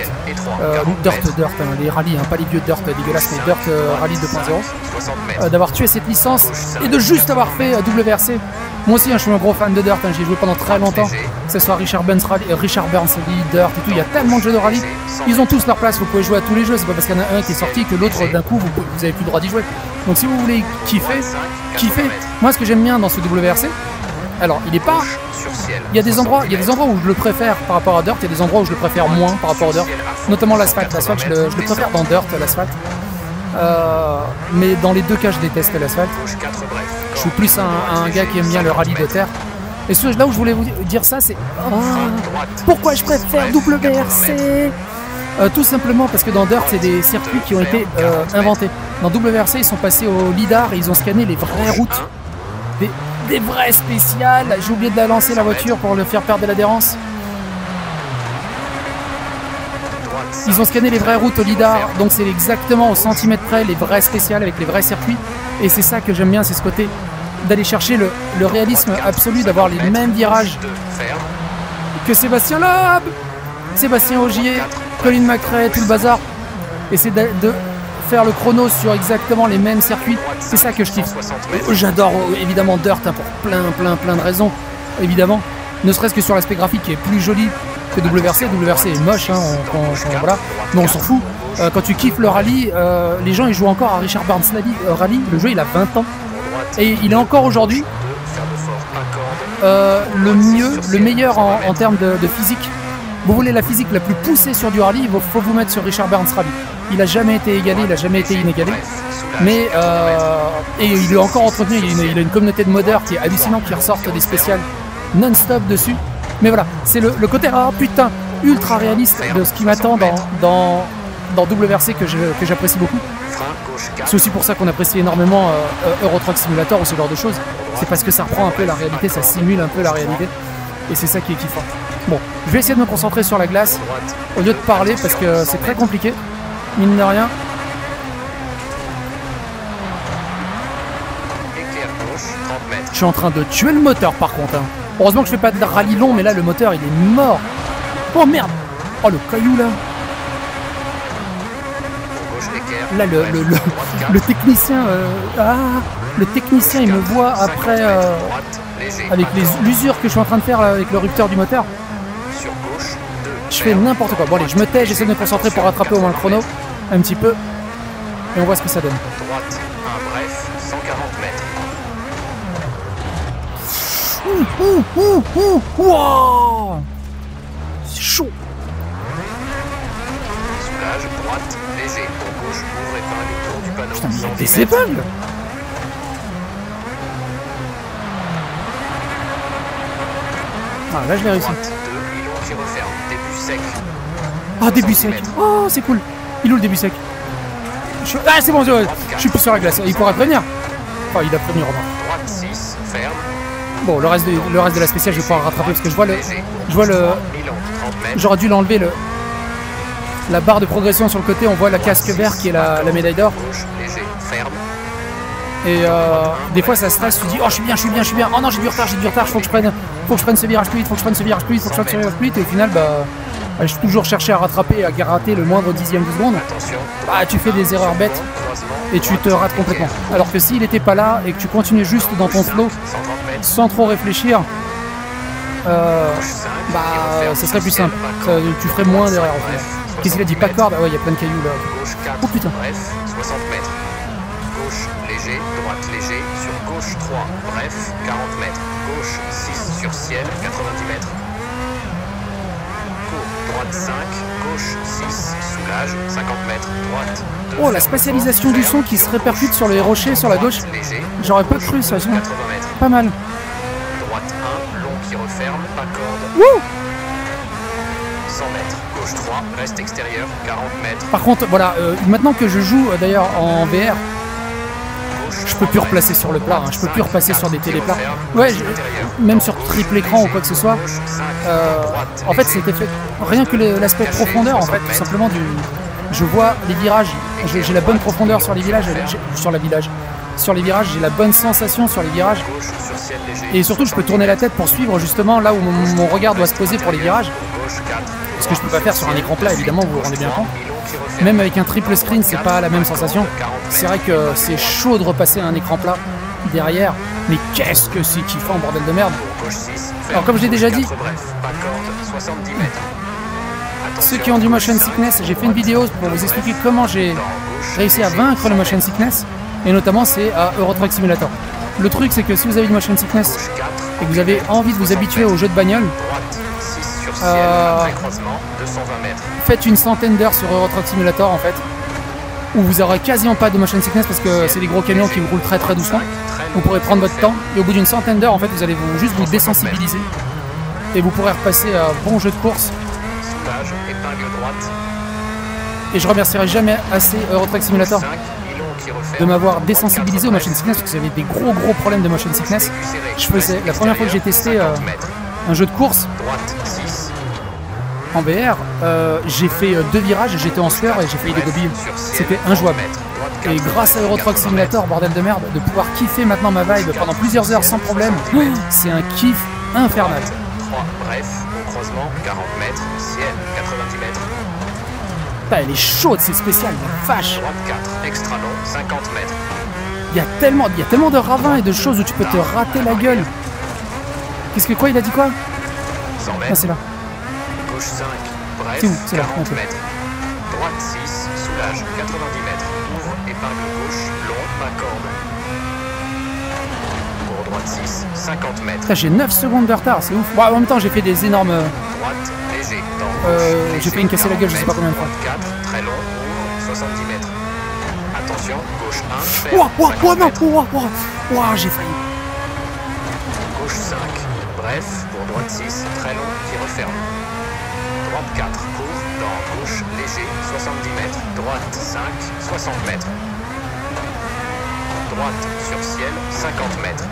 Dirt, hein, les rallyes, hein, pas les vieux Dirt dégueulasses, mais Dirt Rally 2.0. D'avoir tué cette licence et de juste avoir fait WRC. Moi aussi, hein, je suis un gros fan de Dirt, hein, j'y ai joué pendant très longtemps. Que ce soit Richard Burns Rally, Dirt et tout, il y a tellement de jeux de rallye. Ils ont tous leur place, vous pouvez jouer à tous les jeux, c'est pas parce qu'il y en a un qui est sorti que l'autre d'un coup vous avez plus le droit d'y jouer. Donc si vous voulez kiffer. Moi ce que j'aime bien dans ce WRC, alors il est pas. Il y a des endroits où je le préfère par rapport à Dirt, il y a des endroits où je le préfère moins par rapport à Dirt, notamment l'asphalte. L'asphalte, je le préfère dans Dirt, l'asphalte. Mais dans les deux cas, je déteste l'asphalte. Je suis plus un gars qui aime bien le rallye de terre. Et là où je voulais vous dire ça, c'est pourquoi je préfère WRC. Tout simplement parce que dans Dirt, c'est des circuits qui ont été inventés. Dans WRC, ils sont passés au lidar et ils ont scanné les vraies routes. Des vraies spéciales. J'ai oublié de la lancer la voiture pour le faire perdre de l'adhérence. Ils ont scanné les vraies routes au lidar, donc c'est exactement au centimètre près les vraies spéciales avec les vrais circuits. Et c'est ça que j'aime bien, c'est ce côté d'aller chercher le réalisme absolu, d'avoir les mêmes virages que Sébastien Loeb, Sébastien Ogier, Colin McRae, tout le bazar. Et c'est de faire le chrono sur exactement les mêmes circuits, c'est ça que je kiffe. J'adore évidemment Dirt hein, pour plein de raisons, évidemment. Ne serait-ce que sur l'aspect graphique qui est plus joli que WRC. WRC est moche, hein, voilà. Mais on s'en fout. Quand tu kiffes le rallye, les gens ils jouent encore à Richard Burns Rally. Le jeu il a 20 ans. Et il est encore aujourd'hui le meilleur en termes de physique. Vous voulez la physique la plus poussée sur du rallye, il faut vous mettre sur Richard Burns Rally. Il n'a jamais été égalé, il n'a jamais été inégalé. Mais et il est encore entretenu, il a une communauté de modeurs qui est hallucinante, qui ressortent des spéciales non-stop dessus. Mais voilà, c'est le côté putain ultra réaliste de ce qui m'attend dans WRC que j'apprécie beaucoup. C'est aussi pour ça qu'on apprécie énormément Euro Truck Simulator ou ce genre de choses. C'est parce que ça reprend un peu la réalité, ça simule un peu la réalité. Et c'est ça qui est kiffant. Bon, je vais essayer de me concentrer sur la glace au lieu de parler parce que c'est très compliqué, mine de rien. Je suis en train de tuer le moteur par contre. Hein. Heureusement que je fais pas de rallye long, mais là le moteur il est mort. Oh merde. Oh le caillou là. Là, le technicien, le technicien, il me voit après, avec l'usure que je suis en train de faire là, avec le rupteur du moteur. Je fais n'importe quoi. Bon allez, je me tais, j'essaie de me concentrer pour rattraper au moins le chrono, un petit peu, et on voit ce que ça donne. Droite, un bref, 140 mètres. Wow, c'est chaud. Soulage, droite, léger, pour gauche, ouvre épingle, tour du panneau. Putain, mais il y a 110 des mètres. épingles. Ah, là je l'ai réussi. Droite, 2, îlot qui referme, début sec. Ah, début sec. Oh, c'est cool. Il est où le début sec? Ah, c'est bon, je suis plus sur la glace. Il pourra prévenir. Enfin, il a prévenu, Romain. Droite 6, ferme. Bon, le reste de la spéciale, je vais pouvoir rattraper parce que je vois le. Léger. Je vois le. Îlot, 30 mètres. J'aurais dû l'enlever, la barre de progression sur le côté. On voit la casque vert qui est la médaille d'or. Gauche, léger, ferme. Et des fois, ça stresse. Tu dis, oh, je suis bien. Oh non, j'ai du retard. Faut que je prenne ce virage plus vite. Faut que je prenne ce virage plus vite. Et au final, je suis toujours cherché à rattraper, à gratter le moindre dixième de seconde. Attention. Bah, tu fais des erreurs bêtes Croisement. et tu te rates complètement. Alors que s'il n'était pas là et que tu continuais juste dans ton flow, 130 mètres. sans trop réfléchir, Gauche 5. ça serait plus simple. Tu ferais moins d'erreurs au final. Qu'est-ce qu'il a dit? Pas de corde? Ah ouais, il y a plein de cailloux là. Gauche 4. Oh putain. Bref, 60 mètres. Gauche léger, droite léger. Sur gauche 3. Bref, 40 mètres. Gauche 6 sur ciel, 90 mètres. Court, droite 5. Gauche 6. Soulage, 50 mètres. Droite 2. Oh, la spatialisation du son qui se répercute sur les rochers sur la gauche. Léger. J'aurais pas cru ça. 80 mètres. Pas mal. Droite 1. Long qui referme, pas corde. Wouh! 100 mètres. Gauche 3. Reste extérieur, 40 mètres. Par contre, voilà, maintenant que je joue d'ailleurs en VR, Gauche je peux plus replacer sur le plat, hein, je peux plus repasser sur des téléplats. Ouais, même sur triple écran ou quoi que ce soit. En fait, c'était fait rien que l'aspect profondeur, en fait, tout simplement je vois les virages, j'ai la bonne profondeur sur les virages, sur les virages, j'ai la bonne sensation sur les virages. Gauche sur ciel léger. Et surtout, je peux tourner la tête pour suivre justement là où mon regard doit se poser pour les virages. Gauche 4. Ce que je peux pas faire sur un écran plat, évidemment, vous vous rendez bien compte. Îlot qui referme. Même avec un triple screen, c'est pas la même sensation. C'est vrai que c'est chaud de repasser un écran plat derrière, mais qu'est-ce que c'est kiffant, bordel de merde. Gauche 6. Alors, comme je l'ai déjà dit, Bref, pas corde, 70 mètres. ceux qui ont du motion sickness, j'ai fait une vidéo pour vous expliquer comment j'ai réussi à vaincre le motion sickness, et notamment c'est à Euro Truck Simulator. Le truc, c'est que si vous avez du motion sickness Gauche 4. et que vous avez envie de vous habituer aux jeux de bagnole, Droite 6 sur ciel, après croisement, 220 mètres. faites une centaine d'heures sur Euro Truck Simulator en fait, où vous aurez quasiment pas de motion sickness parce que c'est des gros camions qui roulent très très doucement. Vous pourrez prendre votre temps et au bout d'une centaine d'heures, en fait, vous allez juste vous désensibiliser et vous pourrez repasser à bon jeu de course. Soulage, épingle droite. Et je remercierai jamais assez Euro Truck Simulator 5. Îlot qui referme. de m'avoir désensibilisé au motion sickness parce que j'avais des gros problèmes de motion sickness. Je faisais la première fois que j'ai testé un jeu de course Droite 6. en VR, j'ai fait 2 virages, j'étais en sueur et j'ai failli dégoupiller. C'était injouable. Et grâce à Euro Truck Simulator, bordel de merde, de pouvoir kiffer maintenant ma vibe pendant plusieurs heures sans problème, c'est un kiff infernal. 3. Bref, au croisement, 40 mètres. Ciel, 90 mètres. Putain, elle est chaude, c'est spécial, la vache. Droite 4. Extra long, 50 mètres. Il y a tellement de ravins et de choses où tu peux te rater la gueule. Qu'est-ce que quoi, il a dit quoi? 100 Ah, mètres. c'est là. Gauche 5. Bref, C'est où? C'est là, 40 ok. mètres. Droite 6. Soulage, 90 mètres. Ouvre, épingle gauche, long, pas corde. Pour droite 6. 50 mètres. Putain, j'ai 9 secondes de retard, c'est ouf. Bon, en même temps, j'ai fait des énormes. Droite, léger. Dans gauche, j'ai fait une casser la gueule, je sais pas combien de fois. Droite 4. Très long, ouvre, 70 mètres. Attention, gauche 1. Ouah, 50 mètres. ouah, j'ai failli. Gauche 5. Bref, pour droite 6, très long, qui referme. Droite 4, court, dans gauche, léger, 70 mètres. Droite 5, 60 mètres. Droite sur ciel, 50 mètres.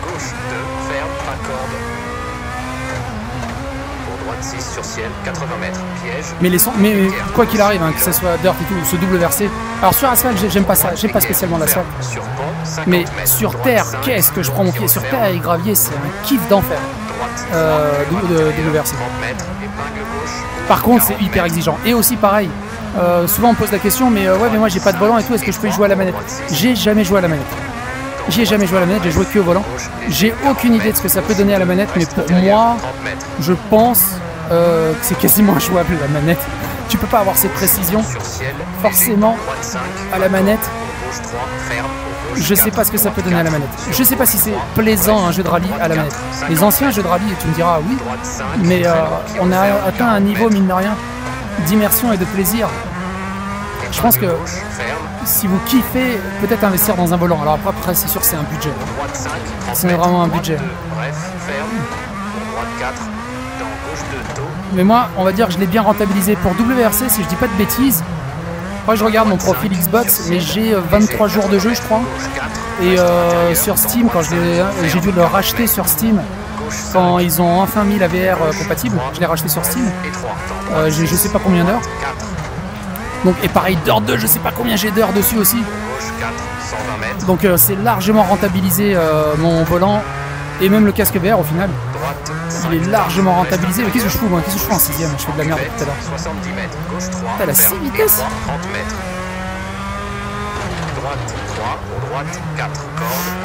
Gauche 2, ferme, pas corde. Pour droite 6 sur ciel, 80 mètres. Piège. Mais quoi qu'il arrive, hein, que ce soit dirt et tout, ce WRC. Alors sur asphalte, j'aime pas ça, j'aime pas spécialement l'asphalte. Sur pont, 50 Mais mètres. sur Droite terre, 5, qu'est-ce que je prends mon pied? Sur terre et gravier, c'est un kiff d'enfer. Droite de WRC. 30 mètres, épingle gauche. Par contre, c'est 40 hyper mètres. exigeant. Et aussi pareil, Souvent on me pose la question, mais ouais, mais moi j'ai pas de volant et tout, est-ce que je peux y jouer à la manette? J'ai jamais joué à la manette. J'ai jamais joué à la manette, j'ai joué que au volant. J'ai aucune idée de ce que ça peut donner à la manette, mais pour moi, je pense que c'est quasiment jouable la manette. Tu peux pas avoir cette précision forcément à la manette. Je sais pas ce que ça peut donner à la manette. Je sais pas si c'est plaisant un jeu de rallye à la manette. Les anciens jeux de rallye, tu me diras oui, mais on a atteint un niveau, mine de rien, d'immersion et de plaisir. Je pense que si vous kiffez, peut-être investir dans un volant. Alors après c'est sûr c'est un budget. C'est vraiment un budget. Mais moi, on va dire que je l'ai bien rentabilisé pour WRC, si je dis pas de bêtises. Après, je regarde mon profil Xbox, mais j'ai 23 jours de jeu, je crois. Et sur Steam, quand j'ai dû le racheter sur Steam, quand ils ont enfin mis la VR compatible, je l'ai racheté sur Steam. J'ai je sais pas combien d'heures. Donc, et pareil, d'heures de, je sais pas combien j'ai d'heures dessus aussi. Donc c'est largement rentabilisé mon volant et même le casque VR au final. Il est largement rentabilisé. Mais qu'est-ce que je fous moi? Qu'est-ce que je fais en 6ème? Je fais de la merde tout à l'heure. T'as la 6 vitesses.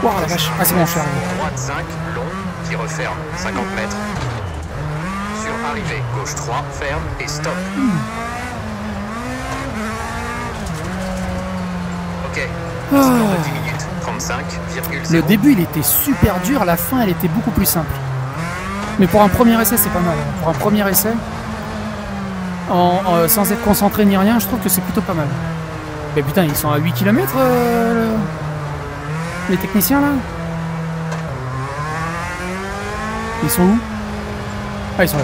Wow, la vache. Ah c'est bon, je suis arrivé. Droite 5, long, qui referme, 50 mètres. Sur arrivée, gauche 3, ferme et stop. Ok. 10 minutes, 35,0. Le début il était super dur, la fin elle était beaucoup plus simple. Mais pour un premier essai c'est pas mal. Pour un premier essai, sans être concentré ni rien, je trouve que c'est plutôt pas mal. Mais putain, ils sont à 8 km les techniciens là. Ils sont où? Ah, ils sont là.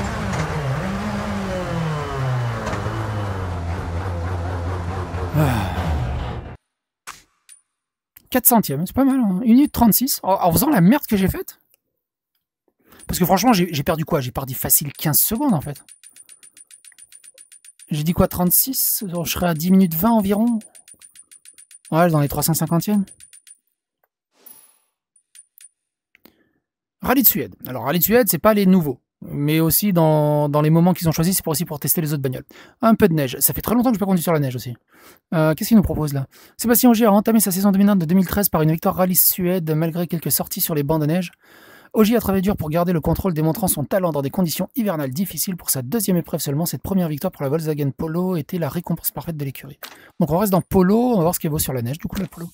Ah. 4 centièmes, c'est pas mal. Hein. 1 minute 36. En faisant la merde que j'ai faite. Parce que franchement, j'ai perdu quoi? J'ai perdu facile 15 secondes en fait. J'ai dit quoi? 36? Je serais à 10 minutes 20 environ. Ouais, dans les 350e. Rallye de Suède. Alors, Rallye de Suède, c'est pas les nouveaux. Mais aussi dans les moments qu'ils ont choisis, c'est aussi pour tester les autres bagnoles. Un peu de neige. Ça fait très longtemps que je n'ai pas conduit sur la neige aussi. Qu'est-ce qu'il nous propose là? Sébastien Ogier a entamé sa saison dominante de 2013 par une victoire Rallye Suède malgré quelques sorties sur les bancs de neige. Ogier a travaillé dur pour garder le contrôle, démontrant son talent dans des conditions hivernales difficiles. Pour sa deuxième épreuve seulement, cette première victoire pour la Volkswagen Polo était la récompense parfaite de l'écurie. Donc on reste dans Polo, on va voir ce qu'il vaut sur la neige, du coup la Polo.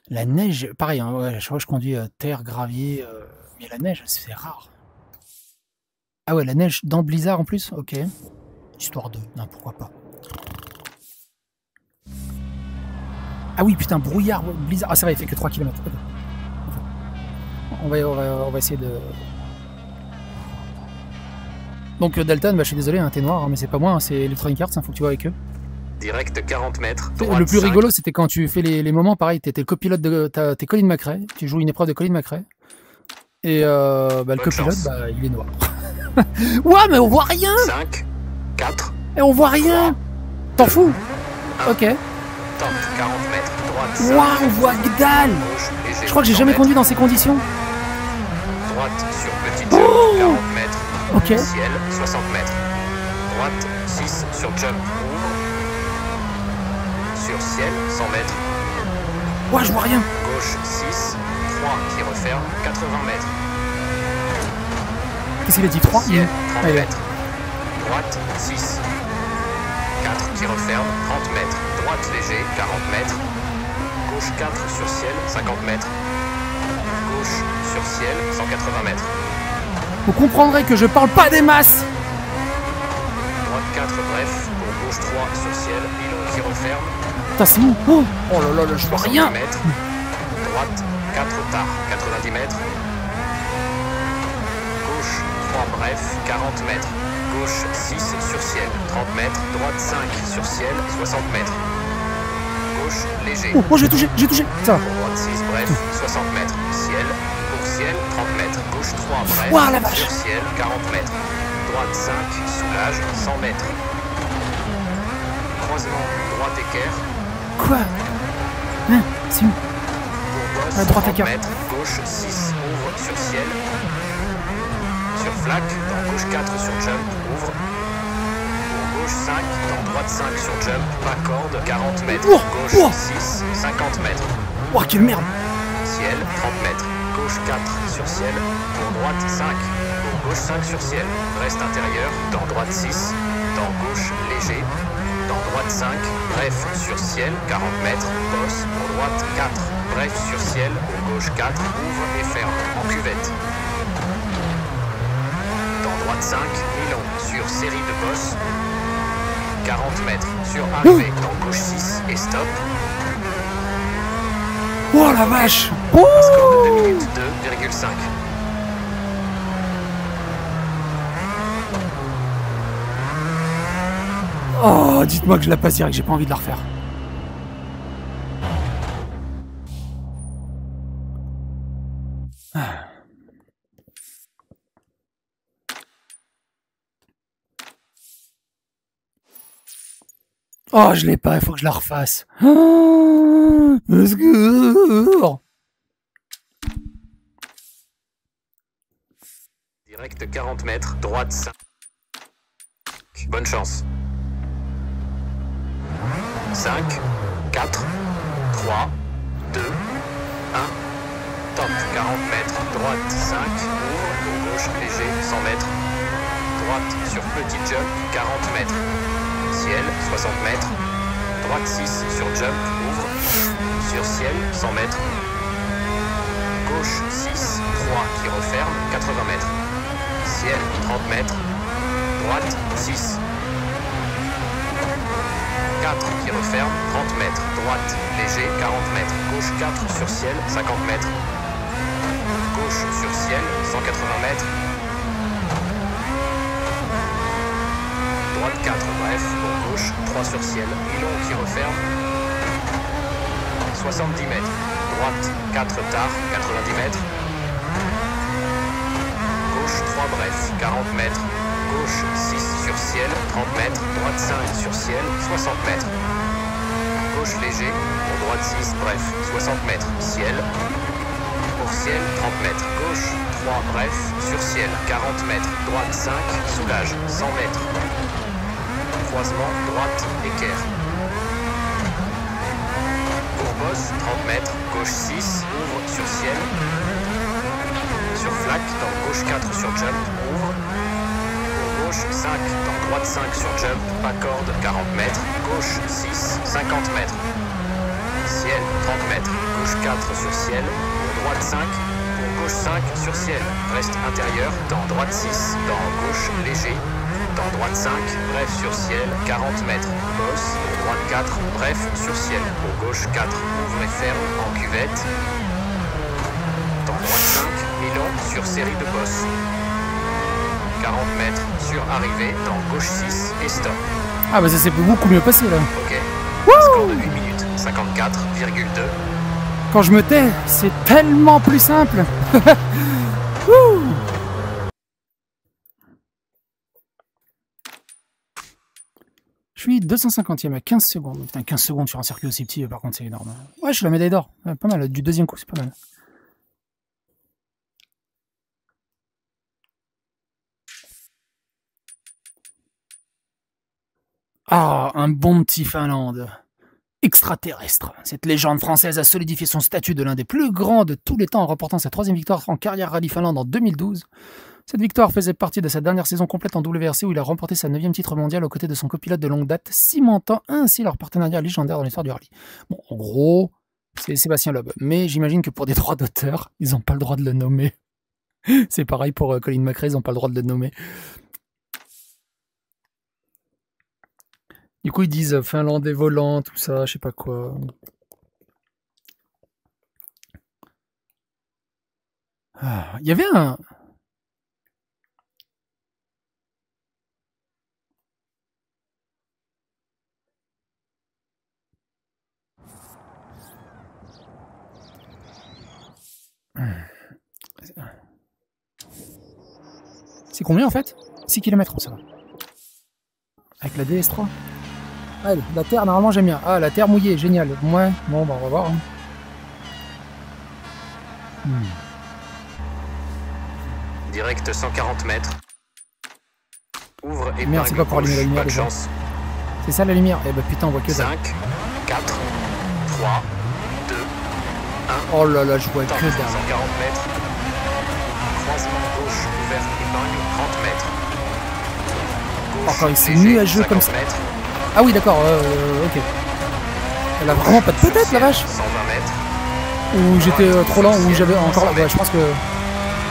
La neige, pareil, hein, ouais, je crois que je conduis terre, gravier, mais la neige, c'est rare. Ah ouais, la neige dans le blizzard en plus? Ok. Histoire de... Non, pourquoi pas. Ah oui, putain, brouillard, blizzard... Ah c'est vrai, il fait que 3 km. Okay. On va essayer de... Donc Dalton, bah, je suis désolé, hein, t'es noir, hein, mais c'est pas moi, hein, c'est Electronic Arts, hein, faut que tu vois avec eux. Direct 40 mètres. Le plus rigolo, c'était quand tu fais les moments, pareil, t'es le copilote de... T'es Colin McRae, tu joues une épreuve de Colin McRae, et bah, le copilote, bah, il est noir. Ouais, mais on voit rien. 5, 4... Et on voit rien. T'en fous? Ok. Top, 40 mètres, droite. Waouh, on voit que dalle. Je crois que j'ai jamais conduit dans ces conditions. Droite sur petit jump, 40 mètres. Ok. Ciel, 60 mètres. Droite, 6 sur jump, ouvre. Sur ciel, 100 mètres. Ouais, je vois rien. Gauche, 6, 3 qui referme, 80 mètres. Qu'est-ce qu'il a dit? 3 Ciel, 30 mètres. Droite, 6. 4 qui referme, 30 mètres. Droite léger, 40 mètres. Gauche 4 sur ciel, 50 mètres. Gauche sur ciel, 180 mètres. Vous comprendrez que je parle pas des masses. Droite 4, bref. Pour gauche 3 sur ciel, long qui referme. Putain, c'est où? Oh là là, je vois rien. Mètres. Droite 4 tard, 90 mètres. Gauche 3, bref, 40 mètres. Gauche 6 sur ciel, 30 mètres. Droite 5 sur ciel, 60 mètres. Gauche léger. Oh, j'ai touché. Ça va. Droite 6, bref, 60 mètres. Ciel, pour ciel, 30 mètres. Gauche 3, bref, Ouah, la vache. sur ciel, 40 mètres. Droite 5, soulage, 100 mètres. Croisement, droite équerre. Quoi? Hein? C'est où? Bourgogne, À droite 30 équerre. mètres. Gauche 6, ouvre sur ciel. Sur flaque, dans gauche 4 sur jump, ouvre. Gauche 5, dans droite 5 sur jump, pas corde, 40 mètres. Oh, Gauche oh. 6, 50 mètres. Oh, quelle merde! Ciel, 30 mètres. Gauche 4 sur ciel, pour droite 5. Pour gauche 5 sur ciel, reste intérieur, dans droite 6. Dans gauche léger, dans droite 5. Bref sur ciel, 40 mètres. Bosse, pour droite 4. Bref sur ciel, pour gauche 4. Ouvre et ferme, en cuvette. Dans droite 5, Milon, sur série de bosses. 40 mètres. Sur arrivée, dans gauche 6 et stop. Oh la vache! Un score de 2 minutes 2,5. Oh, dites-moi que je la passe direct, j'ai pas envie de la refaire. Oh, je l'ai pas, il faut que je la refasse. Au secours. Direct 40 mètres, droite 5. Bonne chance. 5, 4, 3, 2, 1. Top, 40 mètres, droite 5, ouvre, au gauche léger, 100 mètres. Droite sur petit jump, 40 mètres. Ciel, 60 mètres. Droite 6 sur jump, ouvre. Sur ciel, 100 mètres. Gauche 6, 3 qui referme, 80 mètres. Ciel, 30 mètres. Droite 6. 4 qui referme, 30 mètres. Droite léger, 40 mètres. Gauche 4 sur ciel, 50 mètres. Gauche sur ciel, 180 mètres. Droite 4, bref, pour gauche, 3 sur ciel. Milon qui referme. 70 mètres. Droite 4 tard, 90 mètres. Gauche 3 bref, 40 mètres. Gauche 6 sur ciel, 30 mètres. Droite 5 sur ciel, 60 mètres. Gauche léger, pour droite 6 bref, 60 mètres. Ciel. Pour ciel, 30 mètres. Gauche 3 bref, sur ciel, 40 mètres. Droite 5, soulage, 100 mètres. Croisement, droite, équerre. Pour bosse, 30 mètres. Gauche 6, ouvre sur ciel. Sur flac, dans gauche 4 sur jump, ouvre. Pour gauche 5, dans droite 5 sur jump, pas corde, 40 mètres. Gauche 6, 50 mètres. Ciel, 30 mètres. Gauche 4 sur ciel. Pour droite 5. Pour gauche 5 sur ciel. Reste intérieur. Dans droite 6. Dans gauche léger. Dans droite 5. Bref sur ciel. 40 mètres. Bosse. Pour droite 4. Bref sur ciel. Pour gauche 4. Ouvre et ferme en cuvette. Dans droite 5. Milon sur série de bosses. 40 mètres sur arrivée. Dans gauche 6 et stop. Ah bah ça s'est beaucoup mieux passé là. Ok. Score de 8 minutes. 54,2. Quand je me tais, c'est tellement plus simple. Je suis 250e à 15 secondes. Putain, 15 secondes sur un circuit aussi petit, par contre, c'est énorme. Ouais, je suis la médaille d'or. Ouais, pas mal, du deuxième coup, c'est pas mal. Ah, un bon petit Finlande. Extraterrestre. Cette légende française a solidifié son statut de l'un des plus grands de tous les temps en remportant sa 3e victoire en carrière Rallye Finlande en 2012. Cette victoire faisait partie de sa dernière saison complète en WRC où il a remporté sa 9e titre mondial aux côtés de son copilote de longue date, cimentant ainsi leur partenariat légendaire dans l'histoire du rallye. Bon, en gros, c'est Sébastien Loeb. Mais j'imagine que pour des droits d'auteur, ils n'ont pas le droit de le nommer. C'est pareil pour Colin McRae, ils n'ont pas le droit de le nommer. Du coup, ils disent finlandais volant, tout ça, je sais pas quoi. Ah, il y avait un... C'est combien en fait? 6 km, ça va. Avec la DS3. Allez, la terre, normalement j'aime bien. Ah, la terre mouillée, génial. Ouais, bon, bah, on va voir. Hein. Direct 140 mètres. Ouvre et Merde, c'est pas pour allumer la lumière bonne déjà. chance. C'est ça la lumière? Eh bah putain, on voit que ça. 5, 4, 3, 2, 1. Oh là là, je vois Top, que dalle. 140 mètres. Croisement gauche ouvert épingle 30 mètres. Gauche, Encore c'est léger, nuageux comme 50 ça. mètres. Ah oui, d'accord, ok. Elle a vraiment pas de peut-être la vache? 120 mètres. Ou j'étais trop lent, ou j'avais encore là. Ouais, je pense que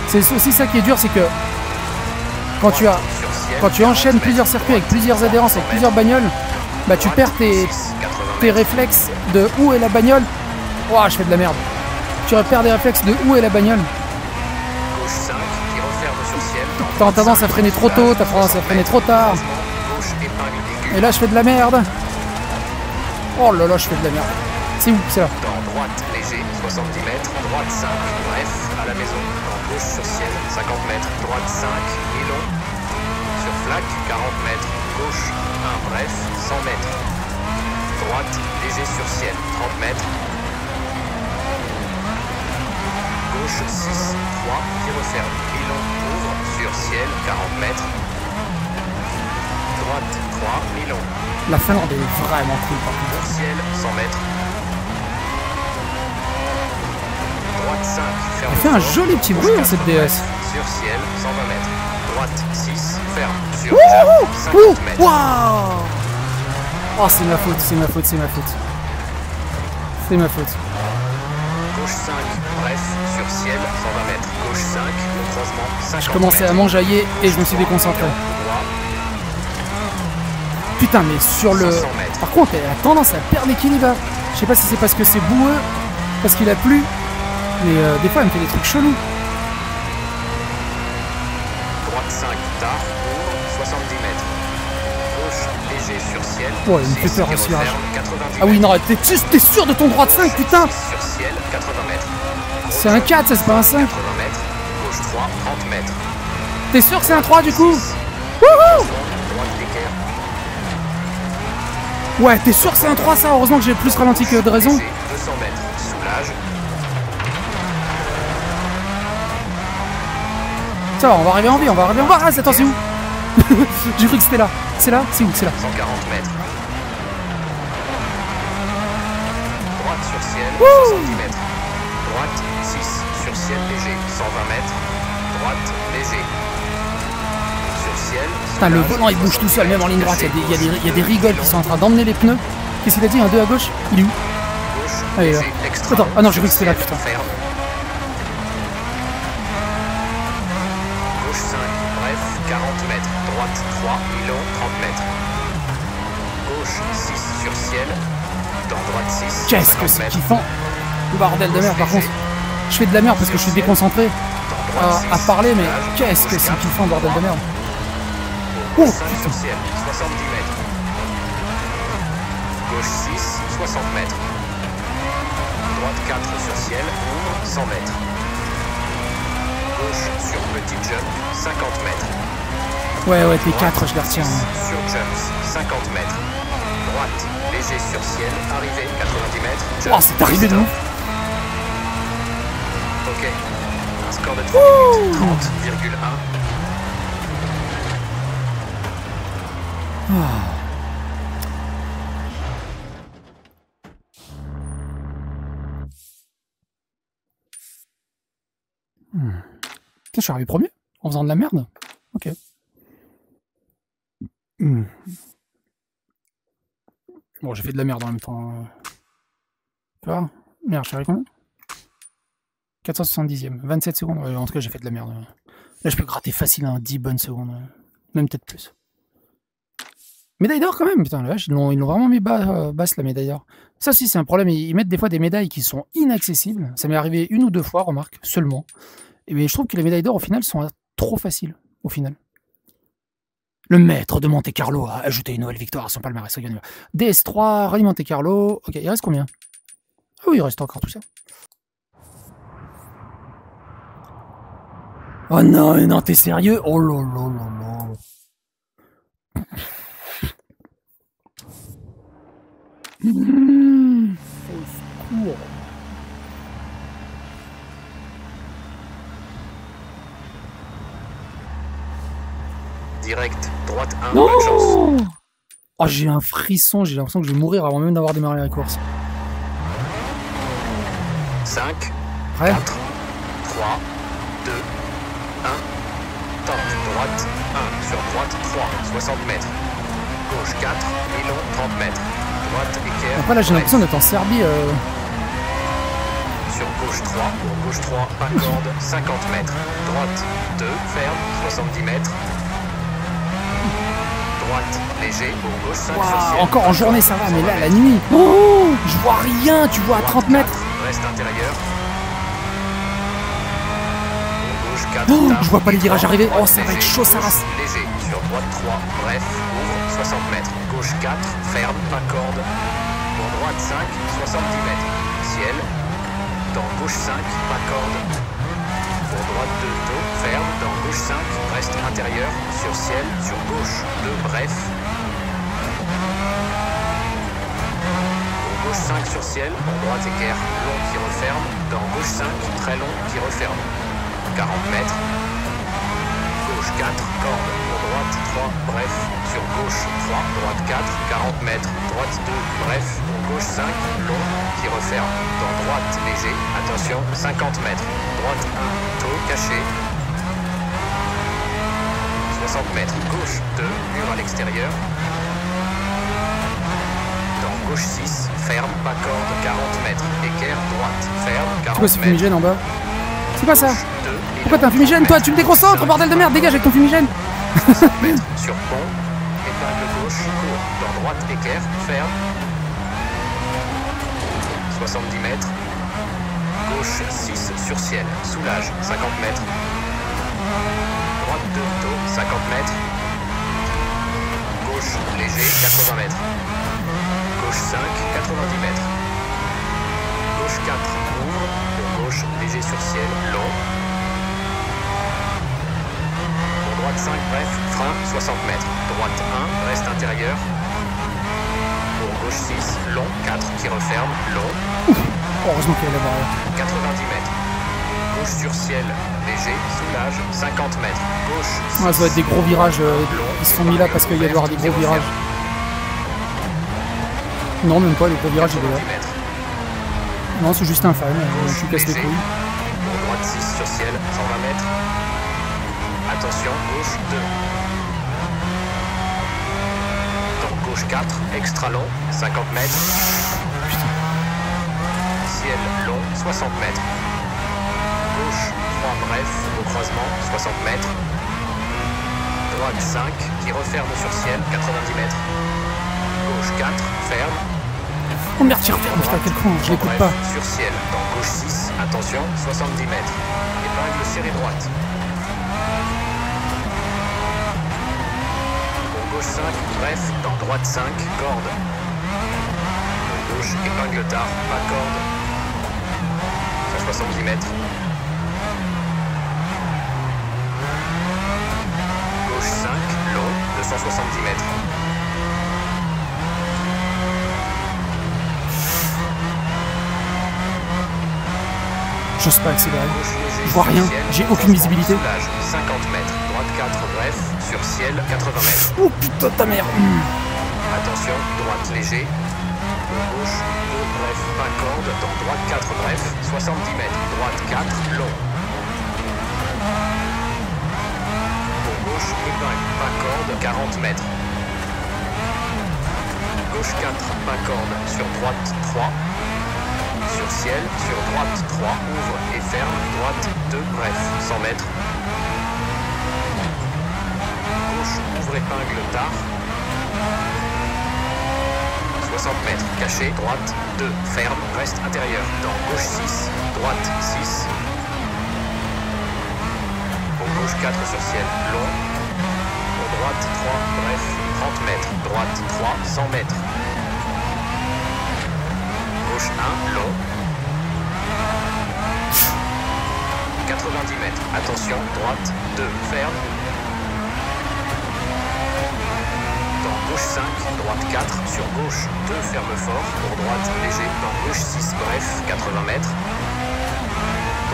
c'est aussi ça qui est dur, c'est que quand tu enchaînes plusieurs circuits avec plusieurs adhérences, avec plusieurs bagnoles, bah tu perds tes réflexes de où est la bagnole. Ouah, je fais de la merde. Tu perds des réflexes de où est la bagnole. Gauche 5 qui referme sur ciel. T'as tendance à freiner trop tôt, t'as tendance à freiner trop tard. Gauche épingle aiguë. Et là, je fais de la merde. Oh là là, je fais de la merde. C'est où? C'est là. Dans droite léger 70 mètres. Droite 5 bref à la maison. Dans gauche sur ciel 50 mètres. Droite 5 mi-long. Sur flaque 40 mètres. Gauche 1 bref 100 mètres. Droite léger sur ciel 30 mètres. Gauche 6 3 qui referme. Mi-long ouvre sur ciel 40 mètres. Droite 3 mi-long. La Finlande est vraiment cool par contre. Sur ciel 100 mètres. Droite 5 ferme. Elle fait un fort. joli petit bruit hein, cette DS. Sur ciel 120 mètres. Droite 6 ferme. Sur Wouhou! jump Ouh! 50 mètres. Waouh! Oh, c'est ma faute, c'est ma faute, c'est ma faute. C'est ma faute. Gauche 5 bref sur ciel 120 mètres. Gauche 5 au croisement 50 Je commençais à m'enjailler et je me suis déconcentré. Droit Putain, mais sur le... 500 mètres. Par contre, elle a tendance à perdre l'équilibre. Je sais pas si c'est parce que c'est boueux, parce qu'il a plu, mais des fois, elle me fait des trucs chelous. Droite 5 tard ouvre 70 mètres. Gauche léger sur ciel. Ouais, il me fait 6 peur qui ce virage. referme, 90 Ah oui, mètres. non, t'es sûr de ton droit de 5, putain? 6 sur ciel 80 mètres. C'est un 4, ça, c'est pas un 5. 80 mètres. Gauche 3 30 mètres. T'es sûr que c'est un 3 du coup? 6. Wouhou! Droite d'équerre. Ouais, t'es sûr que c'est un 3 ça? Heureusement que j'ai plus ralenti que de raison. Léger, 200 mètres. Soulage. Ça va, on va arriver en vie, on va arriver en vie. Ah, attends, c'est où? J'ai cru que c'était là. C'est là? C'est où? C'est là. 140 mètres. Droite sur ciel, Wouh! 70 mètres. Droite 6 sur ciel léger, 120 mètres. Droite léger. Sur ciel. Putain, le volant il bouge tout seul, même en ligne droite. Il y a des rigoles qui sont en train d'emmener les pneus. Qu'est-ce qu'il a dit? Un 2 à gauche? Il est où? Gauche, Ah, il est là. léger, extra. Attends, ah non, j'ai cru que c'était là, putain. Ferme. Gauche 5, bref, 40 mètres. Droite 3, mi-long, 30 mètres. Gauche 6 sur ciel. Dans droite 6, Qu'est-ce que 50 c'est mètres. kiffant! Bordel de merde, par contre. Je fais de la merde parce que je suis déconcentré Dans droite à 6, parler, mais soulage. qu'est-ce que Gauche c'est 4, kiffant, bordel de merde. Gauche Oh, 5 putain. sur ciel, 70 mètres. Gauche 6, 60 mètres. Droite 4 sur ciel, ouvre 100 mètres. Gauche sur petit jump, 50 mètres. Ouais, t'es 4, je les retiens. Sur jumps, 50 mètres. Droite, léger sur ciel, arrivée 90 mètres. Jump, Oh, c'est arrivé de stop. ouf! Ok. Un score de 3 minutes, 30,1. Putain, je suis arrivé premier en faisant de la merde. Ok. Bon, j'ai fait de la merde en même temps. Tu vois? Merde, je suis arrivé combien? 470e, 27 secondes. Ouais, en tout cas, j'ai fait de la merde. Là, je peux gratter facile un 10 bonnes secondes. Même peut-être plus. Médaille d'or quand même, putain, la vache, ils l'ont vraiment mis basse la médaille d'or. Ça aussi, c'est un problème. Ils mettent des fois des médailles qui sont inaccessibles. Ça m'est arrivé 1 ou 2 fois, remarque, seulement. Mais je trouve que les médailles d'or, au final, sont trop faciles, au final. Le maître de Monte Carlo a ajouté une nouvelle victoire à son palmarès. DS3, Rallye Monte Carlo. Ok, il reste combien? Ah oui, il reste encore tout ça. Oh non, mais non, t'es sérieux? Oh là là là là. Au secours. direct, droite 1, Non. bonne chance. Oh, j'ai un frisson, j'ai l'impression que je vais mourir avant même d'avoir démarré la course. 5, Prêt? 4, 3, 2, 1. Tente, droite 1, sur droite 3, 60 mètres. Gauche 4, mi-long 30 mètres. Droite, équerre. Après là j'ai l'impression d'être en Serbie. Sur gauche 3, pour gauche 3, pas corde, 50 mètres. Droite 2, ferme, 70 mètres. Droite, léger, pour gauche 5 Wow, sur ciel. encore en journée ça va, mais là la nuit. Oh, je vois rien, tu vois à 30 mètres. Reste intérieur. Gauche 4, Oh, tard. je vois pas les virages arriver. Oh, ça va Léger, être chaud, ça gauche, race. Léger, sur droite 3, bref, ouvre, 60 mètres. Gauche 4, ferme, pas corde. Pour droite 5, 70 mètres. Ciel. Dans gauche 5, pas corde. Pour droite 2, taux, ferme. Dans gauche 5, reste intérieur. Sur ciel, sur gauche 2, bref. Pour gauche 5 sur ciel, pour droite équerre, long qui referme. Dans gauche 5, très long qui referme. 40 mètres. Gauche 4, corde. Pour droite 3, bref. Sur gauche 3, droite 4, 40 mètres. Droite 2, bref. Pour gauche 5, long qui referme. Dans droite léger, attention, 50 mètres. Droite 1, taux caché. 60 mètres. Gauche 2, mur à l'extérieur. Dans gauche 6, ferme, pas corde, 40 mètres. Équerre, droite, ferme, C'est quoi 40 ce mètres. fumigène en bas? C'est quoi ça? Gauche 2, Pourquoi t'as un fumigène toi? Tu me déconcentres, bordel de merde, dégage avec ton fumigène. 60 mètres sur pont, épingle gauche, court, dans droite, équerre, ferme. 70 mètres. Gauche 6 sur ciel, soulage, 50 mètres. Droite 2, taux, 50 mètres. Gauche léger, 80 mètres. Gauche 5, 90 mètres. Gauche 4, ouvre. Pour gauche, léger sur ciel, long. Pour droite 5, bref, frein, 60 mètres. Droite 1, reste intérieur. Pour gauche 6, long, 4 qui referme, long. Heureusement qu'il y a la barrière. 90 mètres. Gauche sur ciel, léger, soulage, 50 mètres. Gauche 6, Ouais, ça va être des gros virages. Ils se sont mis là parce qu'il y a avoir des gros virages. Non, même pas, les gros virages, il est là. 90 mètres. Non, c'est juste un fan, je suis casse les léger. couilles. Pour droite 6 sur ciel, 120 mètres. Attention, gauche 2. Donc gauche 4, extra long, 50 mètres. Ciel long, 60 mètres. Gauche 3, bref, au croisement, 60 mètres. Droite 5, qui referme sur ciel, 90 mètres. Gauche 4, ferme. Oh merde, tu refermes, putain, quel con, je l'écoute Bref, pas. sur ciel, dans gauche 6, attention, 70 mètres. Épingle serrée droite. Pour gauche 5, bref, dans droite 5, corde. Pour gauche, épingle tard, pas corde. 170 mètres. Gauche 5, long, 270 mètres. J'ose pas accélérer. Gauche léger, Je vois sur rien, ciel, j'ai aucune visibilité. soulage, 50 mètres. Droite 4, bref, sur ciel, 80 mètres. Oh putain de ta mère. Attention, droite léger. Pour gauche, 2, bref, pas corde. Dans droite 4, bref, 70 mètres. Droite 4, long. Pour gauche, épingle, pas corde, 40 mètres. Gauche 4, pas corde. Sur droite 3. Sur ciel, sur droite 3, ouvre et ferme. Droite 2, bref, 100 mètres. Gauche, ouvre épingle tard. 60 mètres, caché, droite 2, ferme, reste intérieur. Dans gauche 6, droite 6. Pour gauche 4 sur ciel, long. Pour droite 3, bref, 30 mètres. Droite 3, 100 mètres. Gauche 1, long. 90 mètres. Attention, droite 2, ferme. Dans gauche 5, droite 4, sur gauche 2, ferme fort. Pour droite léger, dans gauche 6, bref, 80 mètres.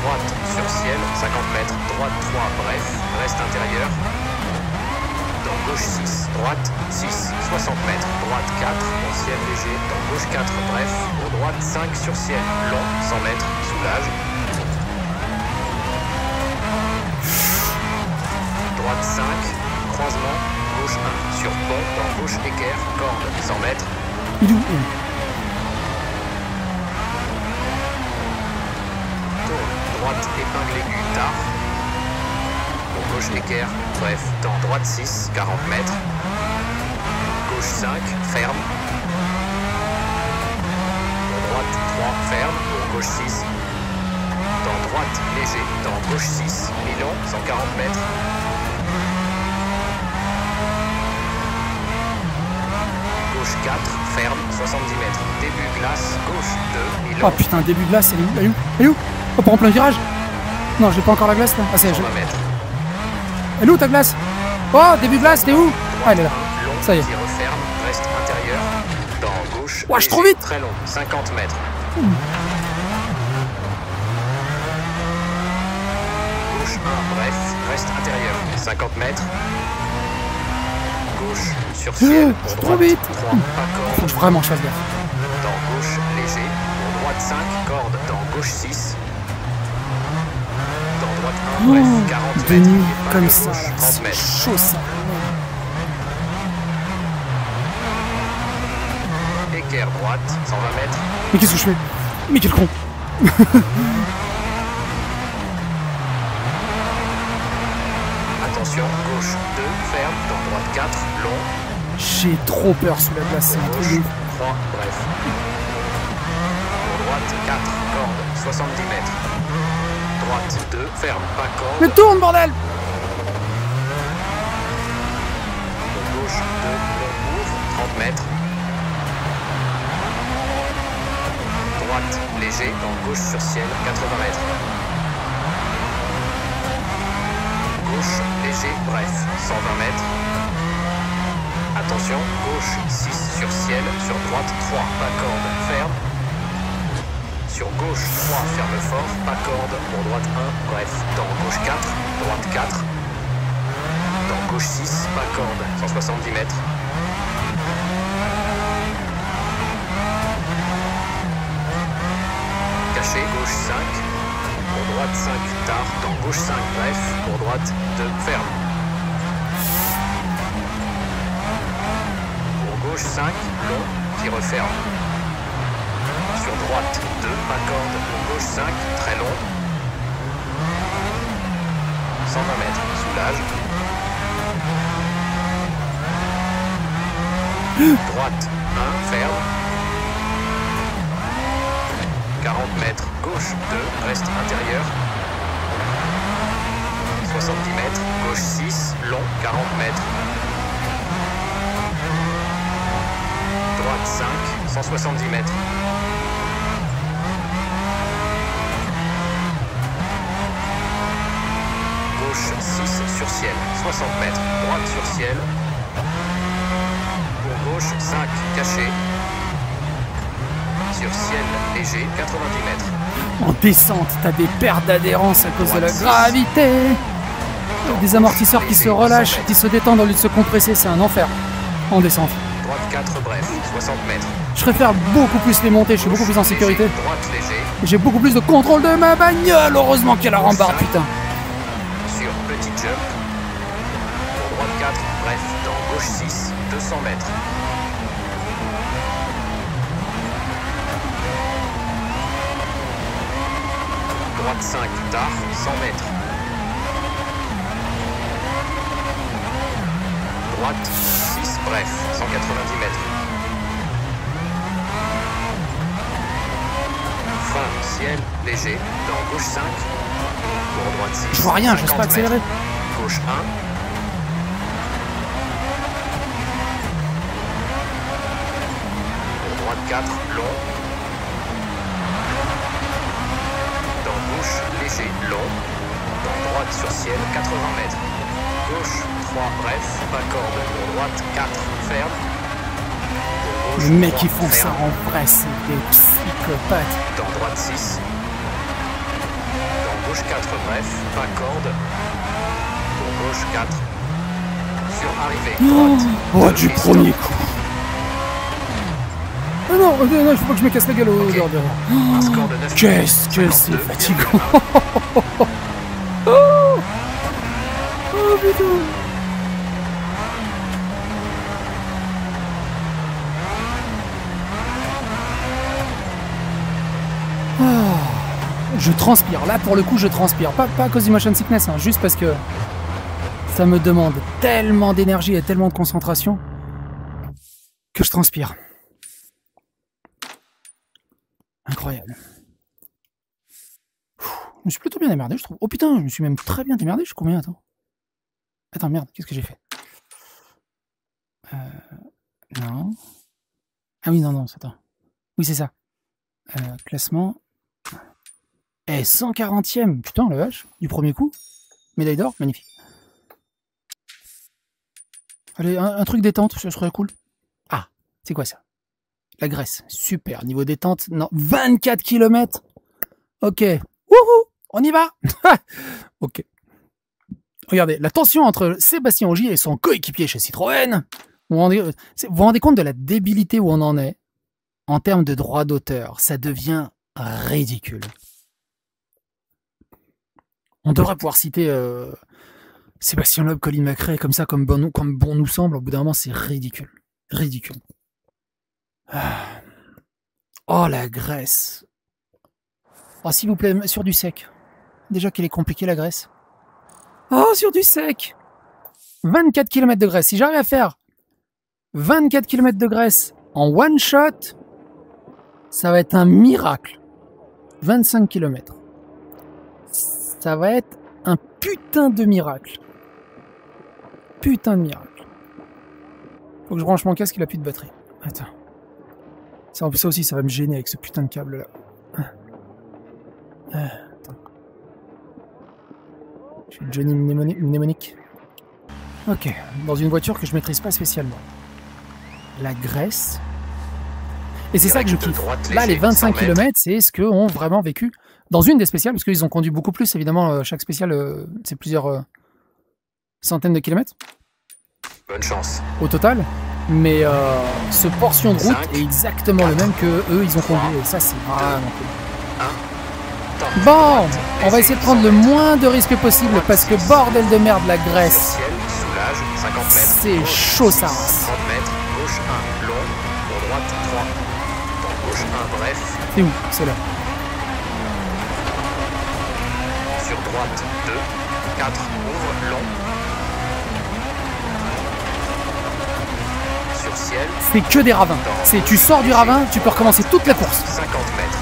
Droite sur ciel, 50 mètres. Droite 3, bref, reste intérieur. Dans gauche 6, droite 6, 60 mètres, droite 4, en ciel léger, dans gauche 4, bref, pour droite 5 sur ciel, long, 100 mètres, soulage. Droite 5, croisement, gauche 1, sur pont, dans gauche équerre, corde, 100 mètres. Il est où? Tourne, droite épingle aiguë, tard. Pour gauche équerre, bref, dans droite 6, 40 mètres. Gauche 5, ferme. Pour droite 3, ferme. Pour gauche 6. Dans droite, léger. Dans gauche 6, mi-long, 140 mètres. Gauche 4, ferme, 70 mètres. Début glace, gauche 2, mi-long. Oh putain, début de glace, elle est où? Elle est où? Elle est où? Oh, pour en plein virage? Non, j'ai pas encore la glace là. Ah, c'est 120 mètres. Elle est où ta glace? Oh, début de glace, t'es où? Ah, elle est là. Long, Ça y est. qui referme, reste intérieur. Dans gauche, Ouah, je suis trop léger, vite. très long, 50 mètres. Gauche 1, bref, reste intérieur, 50 mètres. Gauche sur ciel, Je suis pour trop droite vite. 3, pas Faut corde. que vraiment je fasse gaffe. Dans gauche, léger, pour droite 5, corde. Dans gauche 6. Dans droite 1, bref, 40 mètres. De nuit, Épingle comme gauche, ça, 30 mètres. c'est chaud ça. Équerre droite, 120 mètres. Mais qu'est-ce que je fais? Mais quel con! Attention, gauche 2, ferme. Dans droite 4, long. J'ai trop peur sous la glace, c'est un truc de Gauche ouf. 3, bref. Pour droite 4, corde, 70 mètres. Droite 2, ferme, pas corde. Mais tourne, bordel! Pour gauche 2, long, ouvre, 30 mètres. Droite, léger, dans gauche sur ciel, 80 mètres. Gauche, léger, bref, 120 mètres. Attention, gauche 6 sur ciel, sur droite 3, pas corde, ferme. Sur gauche 3, ferme fort, pas corde, pour droite 1, bref, dans gauche 4, droite 4. Dans gauche 6, pas corde, 170 mètres. Caché, gauche 5, pour droite 5, tard, dans gauche 5, bref, pour droite 2, ferme. Pour gauche 5, long, qui referme. Sur droite 2, pas corde, pour gauche 5, très long. 120 mètres, soulage. Droite 1, ferme. 40 mètres, gauche 2, reste intérieur. 70 mètres, gauche 6, long, 40 mètres. Droite 5, 170 mètres. Gauche 6 sur ciel, 60 mètres. Droite sur ciel. Pour gauche 5, caché. Sur ciel léger, 90 mètres. En descente, t'as des pertes d'adhérence à cause de la Droite 6. gravité. Des amortisseurs qui se relâchent, qui se détendent au lieu de se compresser, c'est un enfer. En descente. Droite 4, bref, 60 mètres. Je préfère beaucoup plus les monter, je suis beaucoup plus en sécurité. Léger, droite léger. Et j'ai beaucoup plus de contrôle de ma bagnole. Heureusement qu'il y a la rambarde, putain. Sur petit jump. Pour droite 4, bref, dans gauche 6, 200 mètres. Droite 5, tard, 100 mètres. Droite 6, bref, 190 mètres. Fin, ciel, léger, dans gauche 5. Pour droite 6. Je vois rien, j'ose 50 pas accélérer. mètres. Gauche 1. Pour droite 4, long. Dans gauche, léger, long. Dans droite sur ciel, 80 mètres. Gauche 3, bref, pas corde. Pour droite 4, ferme. Pour gauche, Les mecs 3, qui font ça ferme. en vrai, c'est des psychopathes. Dans droite 6. Dans gauche 4, bref, pas corde. Pour gauche 4. sur arrivée. Oh, du premier coup. Ah non, non, il faut pas que je me casse la gueule au dehors derrière. Un score de 9. Qu'est-ce que c'est fatigant. Oh, oh putain. Je transpire, là pour le coup je transpire, pas à cause du motion sickness, hein, juste parce que ça me demande tellement d'énergie et tellement de concentration que je transpire. Incroyable. Je me suis plutôt bien démerdé je trouve. Oh putain, je me suis même très bien démerdé, je suis combien? Attends merde, qu'est-ce que j'ai fait? Non. Ah oui, non, attends. Oui c'est ça. Classement... Eh, 140e, putain, la vache, du premier coup. Médaille d'or, magnifique. Allez, un truc détente, ça serait cool. Ah, c'est quoi ça? La Grèce, super, niveau détente, non, 24 km. Ok, wouhou, on y va. Ok. Regardez, la tension entre Sébastien Ogier et son coéquipier chez Citroën. Vous vous rendez compte de la débilité où on en est? En termes de droit d'auteur, ça devient ridicule. On devrait pouvoir citer Sébastien Loeb, Colin McRae, comme ça, comme bon nous semble. Au bout d'un moment, c'est ridicule. Ridicule. Ah. Oh, la Grèce. Oh, s'il vous plaît, sur du sec. Déjà qu'elle est compliquée, la Grèce. Oh, sur du sec. 24 km de Grèce. Si j'arrive à faire 24 km de Grèce en one shot, ça va être un miracle. 25 km. Ça va être un putain de miracle. Putain de miracle. Faut que je branche mon casque, il a plus de batterie. Attends. Ça aussi, ça va me gêner avec ce putain de câble là. Attends. Je suis Johnny mnémonique. Ok. Dans une voiture que je maîtrise pas spécialement. La Grèce. Et c'est ça que je kiffe. Là, les 25 km, c'est ce qu'ont vraiment vécu dans une des spéciales, parce qu'ils ont conduit beaucoup plus, évidemment, chaque spéciale, c'est plusieurs centaines de kilomètres. Bonne chance. Au total. Mais ce portion de route 5, est exactement 4, le même que eux, ils ont conduit. Et ça, c'est vraiment cool. 1. Bon, on va essayer de prendre le moins de risques possible, parce que bordel de merde, la Grèce, c'est chaud ça. 30 mètres, gauche 1, long, pour droite 3. Dans gauche 1, bref. C'est où? C'est là. Sur droite 2, 4, ouvre, long. Sur ciel. C'est que des ravins. C'est tu sors du ravin, tu peux recommencer toute la course. 50 mètres.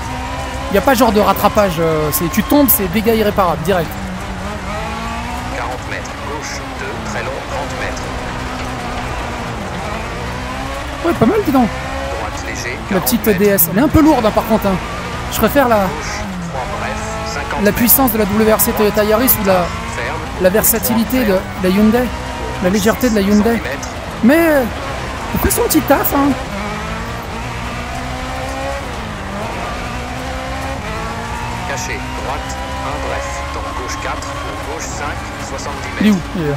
Il n'y a pas genre de rattrapage, c'est tu tombes, c'est dégâts irréparables, direct. 40 mètres, gauche 2, très long, 30 mètres. Ouais, pas mal, dis donc. Droite léger, 40 La petite mètres. DS. Elle est un peu lourde, hein, par contre. Hein. Je préfère Gauche 3, bref, 50 la puissance de la WRC Toyota Yaris ou ferme, la versatilité de la Hyundai, la légèreté de la 100 Hyundai. mètres. Mais après son petit taf, hein. Caché, droite 1, bref, dans gauche 4, gauche 5, 70 Il est où? mètres. Il est là.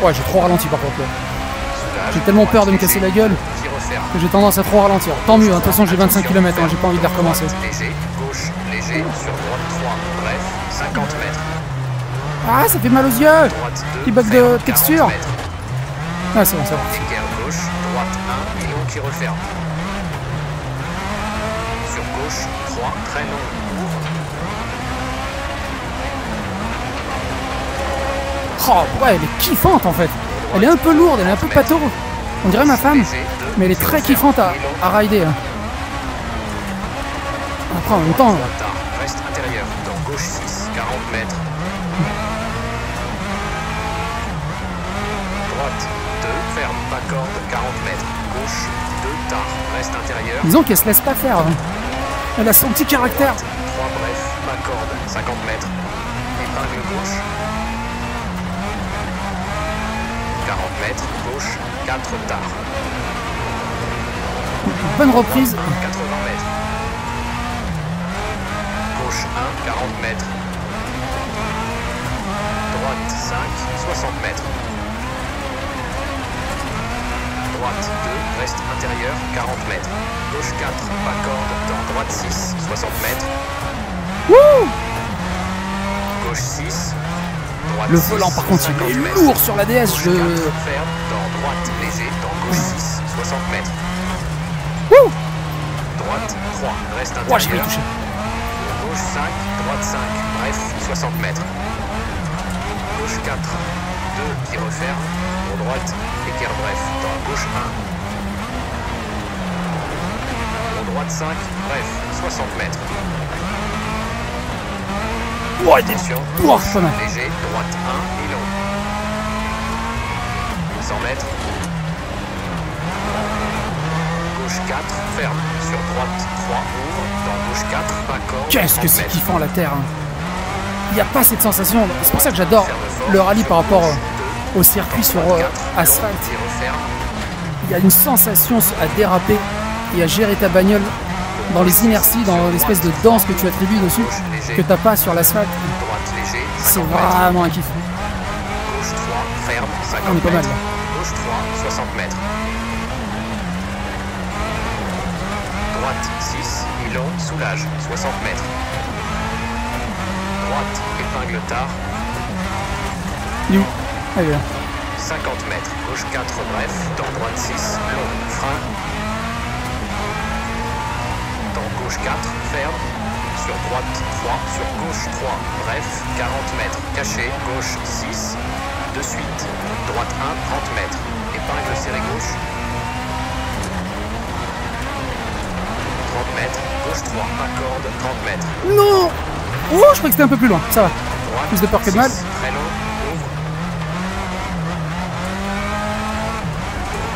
Ouais, j'ai trop ralenti par contre là. Soulage, J'ai tellement peur de me droite casser la léger, gueule qui referme. que j'ai tendance à trop ralentir. Tant mieux, hein. De toute façon j'ai 25 km, hein. J'ai pas envie de la recommencer. Droite léger, gauche léger, sur droite 3, bref, 50 mètres. Ah, ça fait mal aux yeux. Droite 2, Petit bug de ferme, 40 texture. mètres. Ah, c'est bon, ça va. Équerre gauche, droite 1, et long qui referme. Sur gauche 3, très long, ouvre. Oh, ouais, elle est kiffante en fait. Elle est un peu lourde, elle est un peu pâteau. On dirait ma femme, Léger, 2, mais elle est très kiffante à rider. Hein. Après, en même temps, Tard, reste intérieur, dans gauche 6, 40 mètres. Droite 2, ferme, pas corde, 40 mètres. Gauche 2, tard, reste intérieur. disons qu'elle se laisse pas faire. Hein. Elle a son petit caractère. 3, bref, pas corde, 50 mètres. Épingle gauche. 40 mètres, gauche, 4, tard. Bonne reprise. 80 mètres. Gauche 1, 40 mètres. droite 5, 60 mètres. Droite 2, reste intérieur, 40 mètres. Gauche 4, pas corde, dans droite 6, 60 mètres. Wouh! Gauche 6, droite Le 6, volant par contre il est 50 mètres. lourd sur la DS. Gauche Je... 4, ferme, dans droite léger, dans gauche 6, 60 mètres. Wouh! Droite 3, reste Oh, j'ai failli intérieur. toucher. Gauche 5, droite 5, bref, 60 mètres. Gauche 4, 2 qui referme. Pour droite, équerre bref, dans gauche 1. Pour droite 5, bref, 60 mètres. Oh, il est Attention, lourd, pas mal. léger, droite 1 et long. 100 mètres. Gauche 4, ferme. Sur droite 3, ouvre. Dans gauche 4, pas corde. Qu'est-ce que 30 c'est mètres. kiffant la terre, hein. Il n'y a pas cette sensation. C'est pour ça que j'adore le rallye par rapport au circuit sur asphalte. Il y a une sensation à déraper et à gérer ta bagnole dans les inerties, dans l'espèce de danse que tu attribues dessus, que t'as pas sur l'asphalte. Droite léger, C'est 50 mètres. vraiment un kiff. Gauche 3, ferme, 50 On est pas mal mètres. là. Gauche 3, 60 mètres. Droite 6, long, soulage, 60 mètres. Droite, épingle tard, Il est où? Ah, il est là. 50 mètres. Gauche 4, bref. Dans droite 6, long, frein. Dans gauche 4, ferme. Sur droite 3, sur gauche 3, bref, 40 mètres. Caché, gauche 6, de suite. Droite 1, 30 mètres. Épingle serrée gauche. 30 mètres. Gauche 3, pas corde, 30 mètres. Non! Oh, je croyais que c'était un peu plus loin. Ça va. Droite, Plus de peur que de mal. 6, très long, ouvre.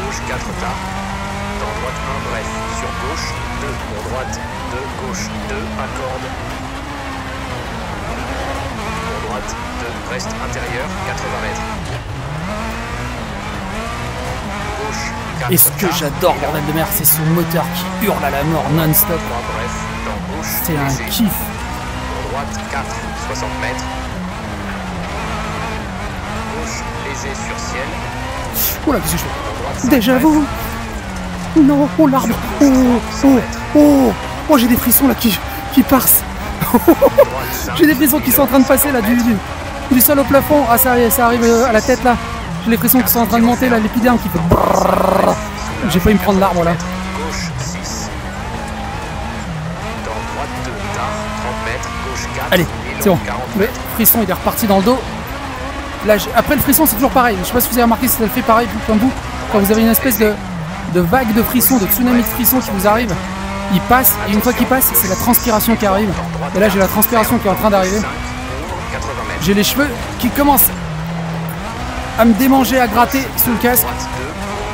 Gauche 4 tard. Dans droite 1, bref. Sur gauche 2, pour droite 2, gauche 2, pas corde. Pour droite 2, reste intérieur, 80 mètres. Gauche 4 Et ce que tard. j'adore, bordel de mer, c'est ce moteur qui hurle à la mort non-stop. 3, bref. Dans gauche C'est un léger. kiff. Pour droite 4, 60 mètres. Gauche léger sur ciel. Oula, qu'est-ce que je fais? Pour droite 5, Déjà bref. vous? Non, oh l'arbre! Oh, oh, oh! Oh, j'ai des frissons là qui passent! J'ai des frissons qui sont en train de passer là du sol au plafond. Ah, ça arrive à la tête là. J'ai les frissons qui sont en train de monter là, l'épiderme qui fait brrrr. J'ai failli me prendre l'arbre là. Gauche 6. Dans droite 2, tard, 30 mètres. Gauche 4. Allez, et c'est long, bon. 40 Le mètres. frisson il est reparti dans le dos. Là, après le frisson c'est toujours pareil. Je sais pas si vous avez remarqué si ça le fait pareil comme vous. Quand vous avez une espèce de vague de frissons, de tsunami de frissons qui vous arrive, il passe et une fois qu'il passe, c'est la transpiration qui arrive. Et là j'ai la transpiration qui est en train d'arriver. 5, 80 mètres. J'ai les cheveux qui commencent à me démanger, à gratter sous le casque. Droite 2,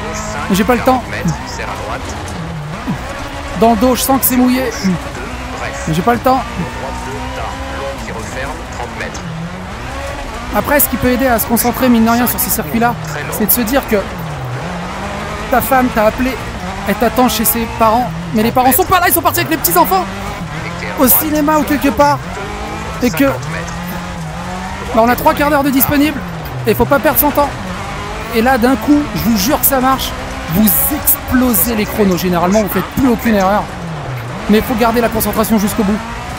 gauche 5. Mais j'ai pas le temps. 40 mètres, serre à droite. Dans le dos, je sens que c'est mouillé. Gauche 2, bref. Mais j'ai pas le temps. Droite 2, tard, long qui referme, 30 mètres. Après, ce qui peut aider à se concentrer, mine de rien, sur ces circuits-là, c'est de se dire que ta femme t'a appelé, elle t'attend chez ses parents, mais les parents sont pas là, ils sont partis avec les petits-enfants Équerre au droite, cinéma ou quelque part, et que 50 mètres. bah, on a 3 quarts d'heure de disponible, et il faut pas perdre son temps. Et là, d'un coup, je vous jure que ça marche, vous explosez les chronos. Généralement, vous faites plus aucune erreur, mais il faut garder la concentration jusqu'au bout.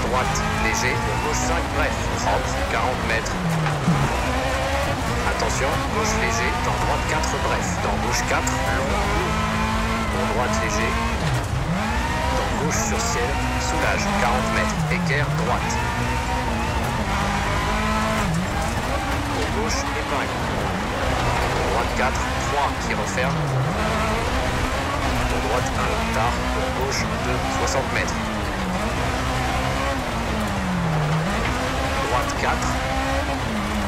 Droite, léger, gauche 5, bref, 30, 40 mètres. Attention, gauche léger, dans droite 4, bref, dans gauche 4, long, pour droite léger, dans gauche sur ciel, soulage, 40 mètres, équerre, droite. Pour gauche, épingle. Pour droite 4, 3 qui referme. Pour droite 1, tard, pour gauche 2, 60 mètres. Droite 4.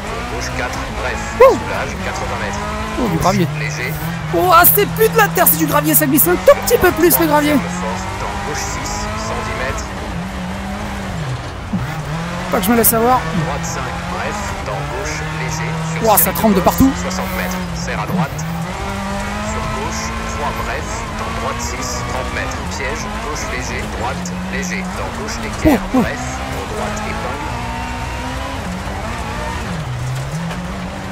Pour gauche 4. Bref. Soulage 80 mètres. Oh, du gravier. Léger. Oh, ah, c'est plus de la terre, c'est du gravier, ça glisse un tout petit peu plus le gravier. Fort. Dans gauche 6. 110 mètres. Pas que je me laisse avoir. Droite 5. Bref. Dans gauche léger. Sur Oh, ça ciel trempe de partout. 60 mètres. Serre à droite. Sur gauche 3. Bref. Dans droite 6. 30 mètres. Piège. Gauche léger. Droite léger. Dans gauche équerre. Oh, oh. Bref. Pour droite épingle.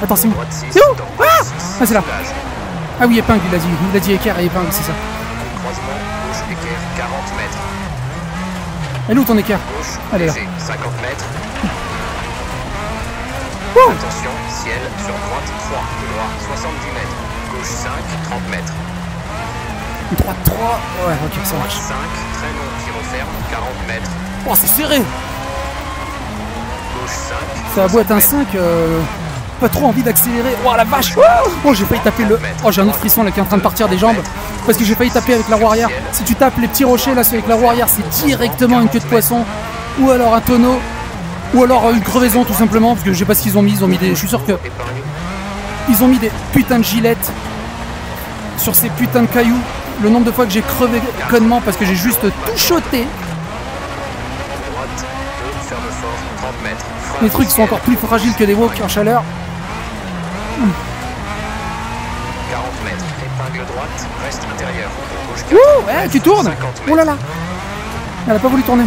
Attends, c'est où? Droite 6, C'est où? dans Ah, gauche 6, ah c'est là. soulage. Ah oui, épingle, il a dit équerre et épingle, c'est ça. Croisement, gauche équerre, 40 mètres. Elle est où ton équerre? Gauche, Elle est là. léger, 50 mètres. Wouh. Attention, ciel, sur droite 3, couloir 70 mètres. Gauche 5, 30 mètres. Droite 3. Ouais, ok, ça Droite marche. 5, très long, qui referme, 40 mètres. Oh, c'est serré. Gauche 5, Ça a beau être un 5, pas trop envie d'accélérer. Oh la vache. Oh, j'ai failli taper le... Oh, j'ai un autre frisson là qui est en train de partir des jambes. Parce que j'ai failli taper avec la roue arrière. Si tu tapes les petits rochers là, avec la roue arrière, c'est directement une queue de poisson. Ou alors un tonneau. Ou alors une crevaison tout simplement. Parce que je sais pas ce qu'ils ont mis. Ils ont mis des... Je suis sûr que... épingle. Ils ont mis des putains de gilettes sur ces putains de cailloux. Le nombre de fois que j'ai crevé connement parce que j'ai juste tout shoté. Droite 2, ferme fort, 30 mètres. Frein Les trucs sont encore plus fragiles que des wok en chaleur. 40 mètres. Épingle droite, reste intérieur. Gauche 4, Ouh, ouais, tu tournes. 50 mètres. Oh là là. Elle a pas voulu tourner.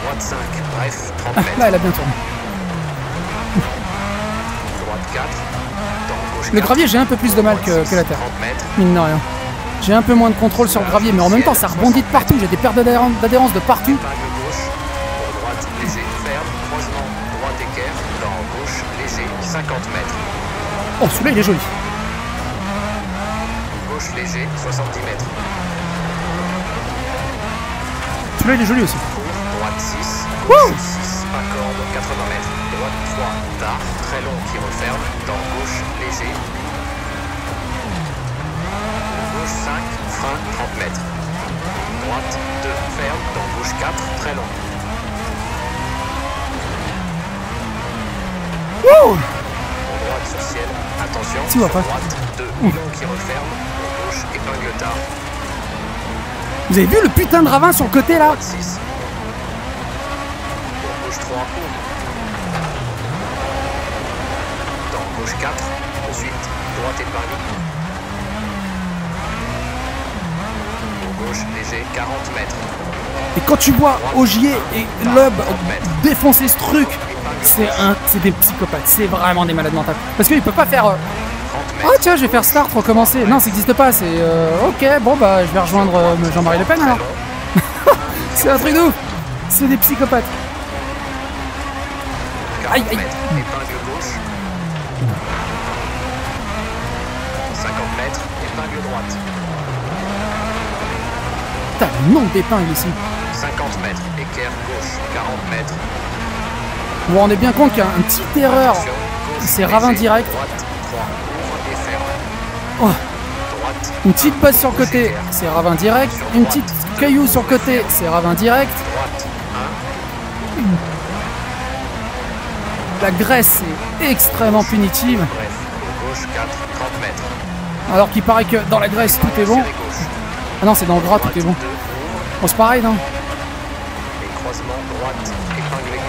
Droite 5, bref, 30 Ah, mètres. là, elle a bien tourné. Droite 4, dans gauche Le 4, gravier, j'ai un peu plus de mal droite que 6, la terre. 30 mètres. Mine de rien. J'ai un peu moins de contrôle sur le gravier, mais en même temps, ça rebondit de partout. J'ai des pertes d'adhérence de partout. Épingle gauche, pour droite, léger, ferme, croisement, droite équerre, dans gauche, léger, 50 mètres. Oh, celui-là, il est joli. Gauche léger, 70 mètres. Celui-là, il est joli aussi. Court, droite 6, Wouh. gauche 6, pas corde, 80 mètres. Droite 3, tard, très long qui referme, dans gauche, léger. Gauche 5, frein, 30 mètres. Droite 2, ferme, dans gauche 4, très long. Wouh. Pour droite sur ciel, attention, Tu vois sur pas. droite 2, long qui referme, pour gauche, épingle tard, Vous avez vu le putain de ravin sur le côté là? droite 6. Pour gauche 3, dans gauche 4, ensuite, droite épingle. Pour gauche, léger, 40 mètres. Et quand tu vois Ogier et Loeb défoncer ce truc, c'est des psychopathes. C'est vraiment des malades mentales. Parce qu'ils peuvent pas faire... 30 Ah mètres. tiens, je vais faire start, recommencer. Non, ça n'existe pas. C'est ok, bon bah je vais rejoindre Jean-Marie Le Pen alors. C'est un truc de ouf. C'est des psychopathes. 40 Aïe, aïe. mètres, épingle gauche. 50 mètres, épingle droite. Putain, le nombre d'épingles ici. 50 mètres, équerre gauche. 40 mètres. Vous vous rendez bien compte qu'il y a un petit erreur. Attention, gauche, C'est ravin léger, direct. Droite, 3, ouvre et ferme. Oh, Droite, une petite passe sur le côté, c'est ravin direct. Une petite caillou sur le côté, c'est ravin direct. droite, 1. La graisse est extrêmement punitive. Bref, pour gauche 4, 30 mètres. Alors qu'il paraît que dans la graisse tout est bon. Serré gauche. Ah non, c'est dans le gras tout est bon. Droite 2, ouvre. Bon, c'est pareil, non? Et croisement droite, épingle aiguë.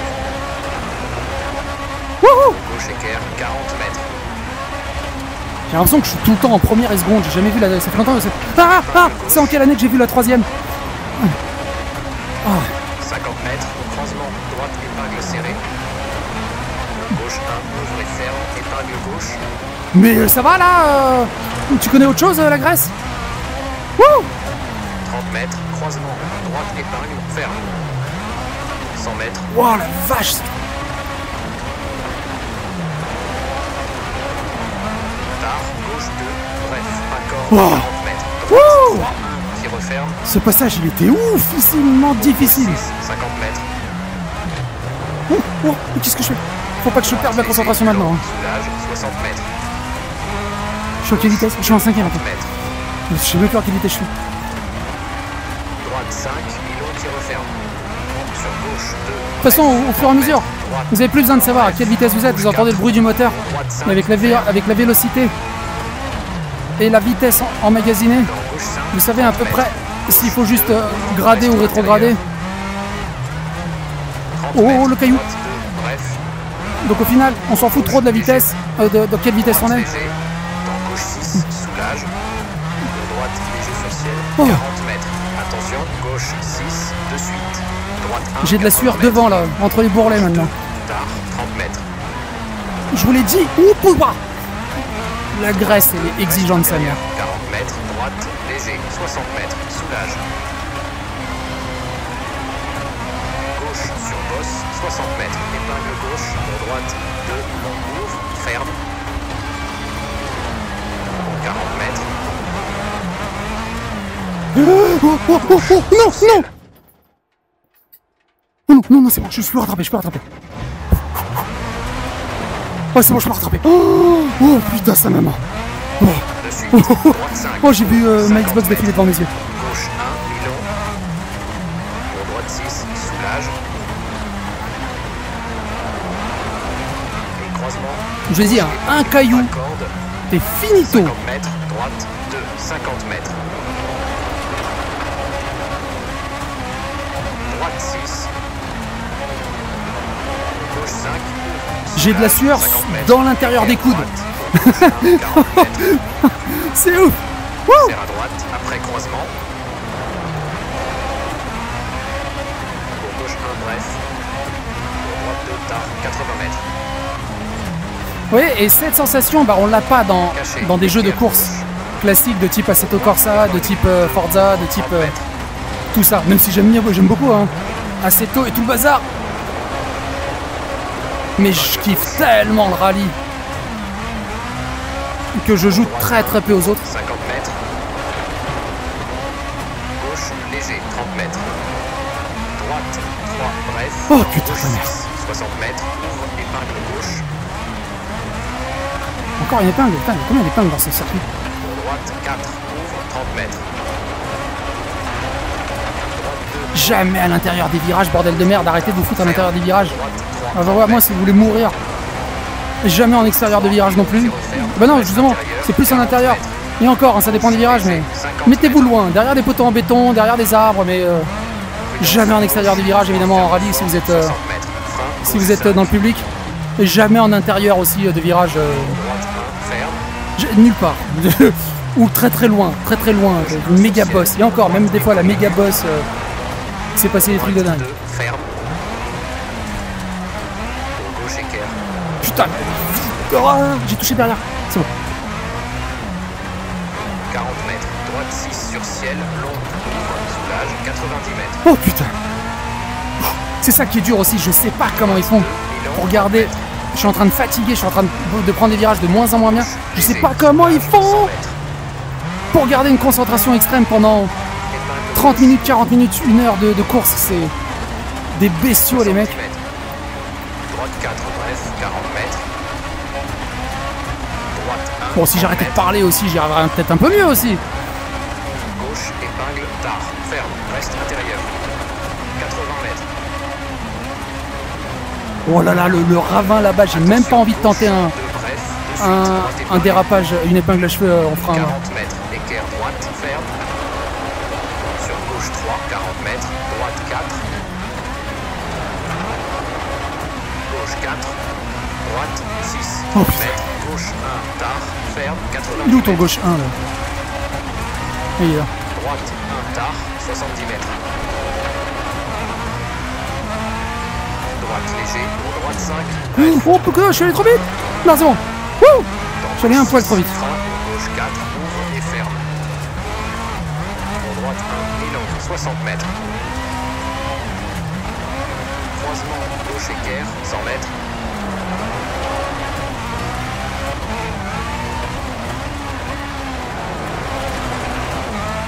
Wouhou! Gauche équerre, 40 mètres. J'ai l'impression que je suis tout le temps en première et seconde. J'ai jamais vu la. Ça fait longtemps que c'est. Ah! Ah! C'est en quelle année que j'ai vu la troisième? 50 mètres, croisement droite, épingle serrée. Gauche 1, ouvre et ferme, épingle gauche. Mais ça va là? Tu connais autre chose, la Grèce? Wouh! 30 mètres, croisement droite, épingle, ferme. 100 mètres, Wow, la vache! tard, gauche 2, bref, accord, Wow. 40 mètres. Wouh! 3, 1, qui referme. Ce passage, il était oufissimement difficile. 6, 50 mètres. Oh, oh, mais qu'est-ce que je fais? Faut pas que je perde ma concentration maintenant. Hein. Soulage, 60 mètres. Je suis à quelle vitesse? Je suis en 5ème en fait. 30 mètres. Je sais même plus à quelle vitesse je suis. Droite 5, îlot qui referme. Sur gauche 2. De toute façon, au fur et à mesure, vous avez plus besoin de savoir à quelle vitesse vous êtes. Vous entendez le bruit du moteur. Droite 5, Mais avec la vélocité et la vitesse emmagasinée, dans gauche 5, vous savez à peu près s'il faut juste grader ou rétrograder. 30 Oh, mètres, le caillou. droite 2, bref. Donc au final, on s'en fout trop de la vitesse, de quelle vitesse on Droite est. léger, dans gauche 6, soulage. De droite léger sur ciel, Oh. 40 mètres. Attention, gauche 6, de suite. Droite 1, J'ai de la 80 sueur mètres. devant là, entre les bourrelets maintenant. Tard, 30 mètres. Je vous l'ai dit. Ouh, bah. La graisse, elle est exigeante, sa mère. 40 mètres, droite, léger, 60 mètres, soulage. Gauche sur bosse, 60 mètres, épingle gauche, pour droite, 2, long, ouvre, ferme. 40 mètres. Non, non. Oh non, non, c'est bon, je peux rattraper, je peux rattraper. Oh, c'est bon, je peux rattraper. Oh putain, ça m'a marre. Oh, j'ai vu ma Xbox défiler devant mes yeux. Gauche 1, mi-long. Pour droite 6, soulage. Et croisement. Je vais dire, un caillou, Corde. t'es finito. 50 mètres, droite 2, 50 mètres. Droite 6. Gauche 5. J'ai de la sueur 50 mètres. dans l'intérieur des coudes. Droite, 40 mètres. C'est ouf. Serre à droite, après croisement. Pour gauche 1, bref. Pour droite 2, tard, 80 mètres. Oui, et cette sensation, bah, on l'a pas dans des jeux de course classiques de type Assetto Corsa, de type Forza, de type tout ça. Même si j'aime beaucoup hein, Assetto et tout le bazar. Mais je kiffe tellement le rallye que je joue très peu aux autres. 50 mètres. Gauche, léger, 30 mètres. Droite, 3, bref. Oh putain, Gauche, ta mère. 60 mètres, ouvre, épingle gauche. Encore une épingle, putain, il y a combien d'épingles dans ce circuit? Pour droite, 4, ouvre, 30 mètres. Droite 2, Jamais à l'intérieur des virages, bordel de merde, arrêtez de vous foutre à l'intérieur des virages. droite 3, Ah bah ouais, moi si vous voulez mourir, jamais en extérieur de virage non plus. Bah non, justement, c'est plus en intérieur. Et encore, hein, ça dépend des virages, mais mettez-vous loin, derrière des poteaux en béton, derrière des arbres, mais jamais en extérieur de virage, évidemment en rallye si vous êtes, 60 mètres. Frein, dans le public. Et jamais en intérieur aussi de virage, droite 1, ferme. nulle part. Ou très loin, une méga boss. Et encore, même des fois la méga boss, c'est passé des trucs de dingue. 2, ferme. Pour gauche, équerre. Putain, j'ai touché derrière, c'est bon. 40 mètres. Droite 6 sur ciel, long, ouvre, soulage, 90 mètres. Oh putain. C'est ça qui est dur aussi, je sais pas comment ils font pour garder. Je suis en train de fatiguer, je suis en train de prendre des virages de moins en moins bien. Je sais pas comment ils font pour garder une concentration extrême pendant 30 minutes, 40 minutes, 1 heure de course. C'est des bestiaux les mecs. Droite 4, bref, 40 mètres. Droite 1. Bon, si j'arrêtais de parler aussi, j'y arriverais peut-être un peu mieux aussi. Gauche, épingle, tard, ferme, reste intérieur. 80 mètres. Oh là là, le ravin là-bas, j'ai même pas envie de tenter De bref, un dérapage, une épingle à cheveux en frein. 40 mètres, équerre droite, ferme. Sur gauche 3, 40 mètres, droite 4. Gauche 4, droite 6, Oh, 30 putain. mètres, gauche 1, tard, ferme, 80 Il est où ton mètres. gauche 1 là? Il est là. Droite 1, tard, 70 mètres. Droite léger, pour droite 5. Oh putain, je suis allé trop vite! Non, c'est bon. Wouh! Je suis allé un poil trop vite. Frein, pour gauche 4, ouvre et ferme. Pour droite 1, mi-long, 60 mètres. Croisement, gauche équerre, 100 mètres.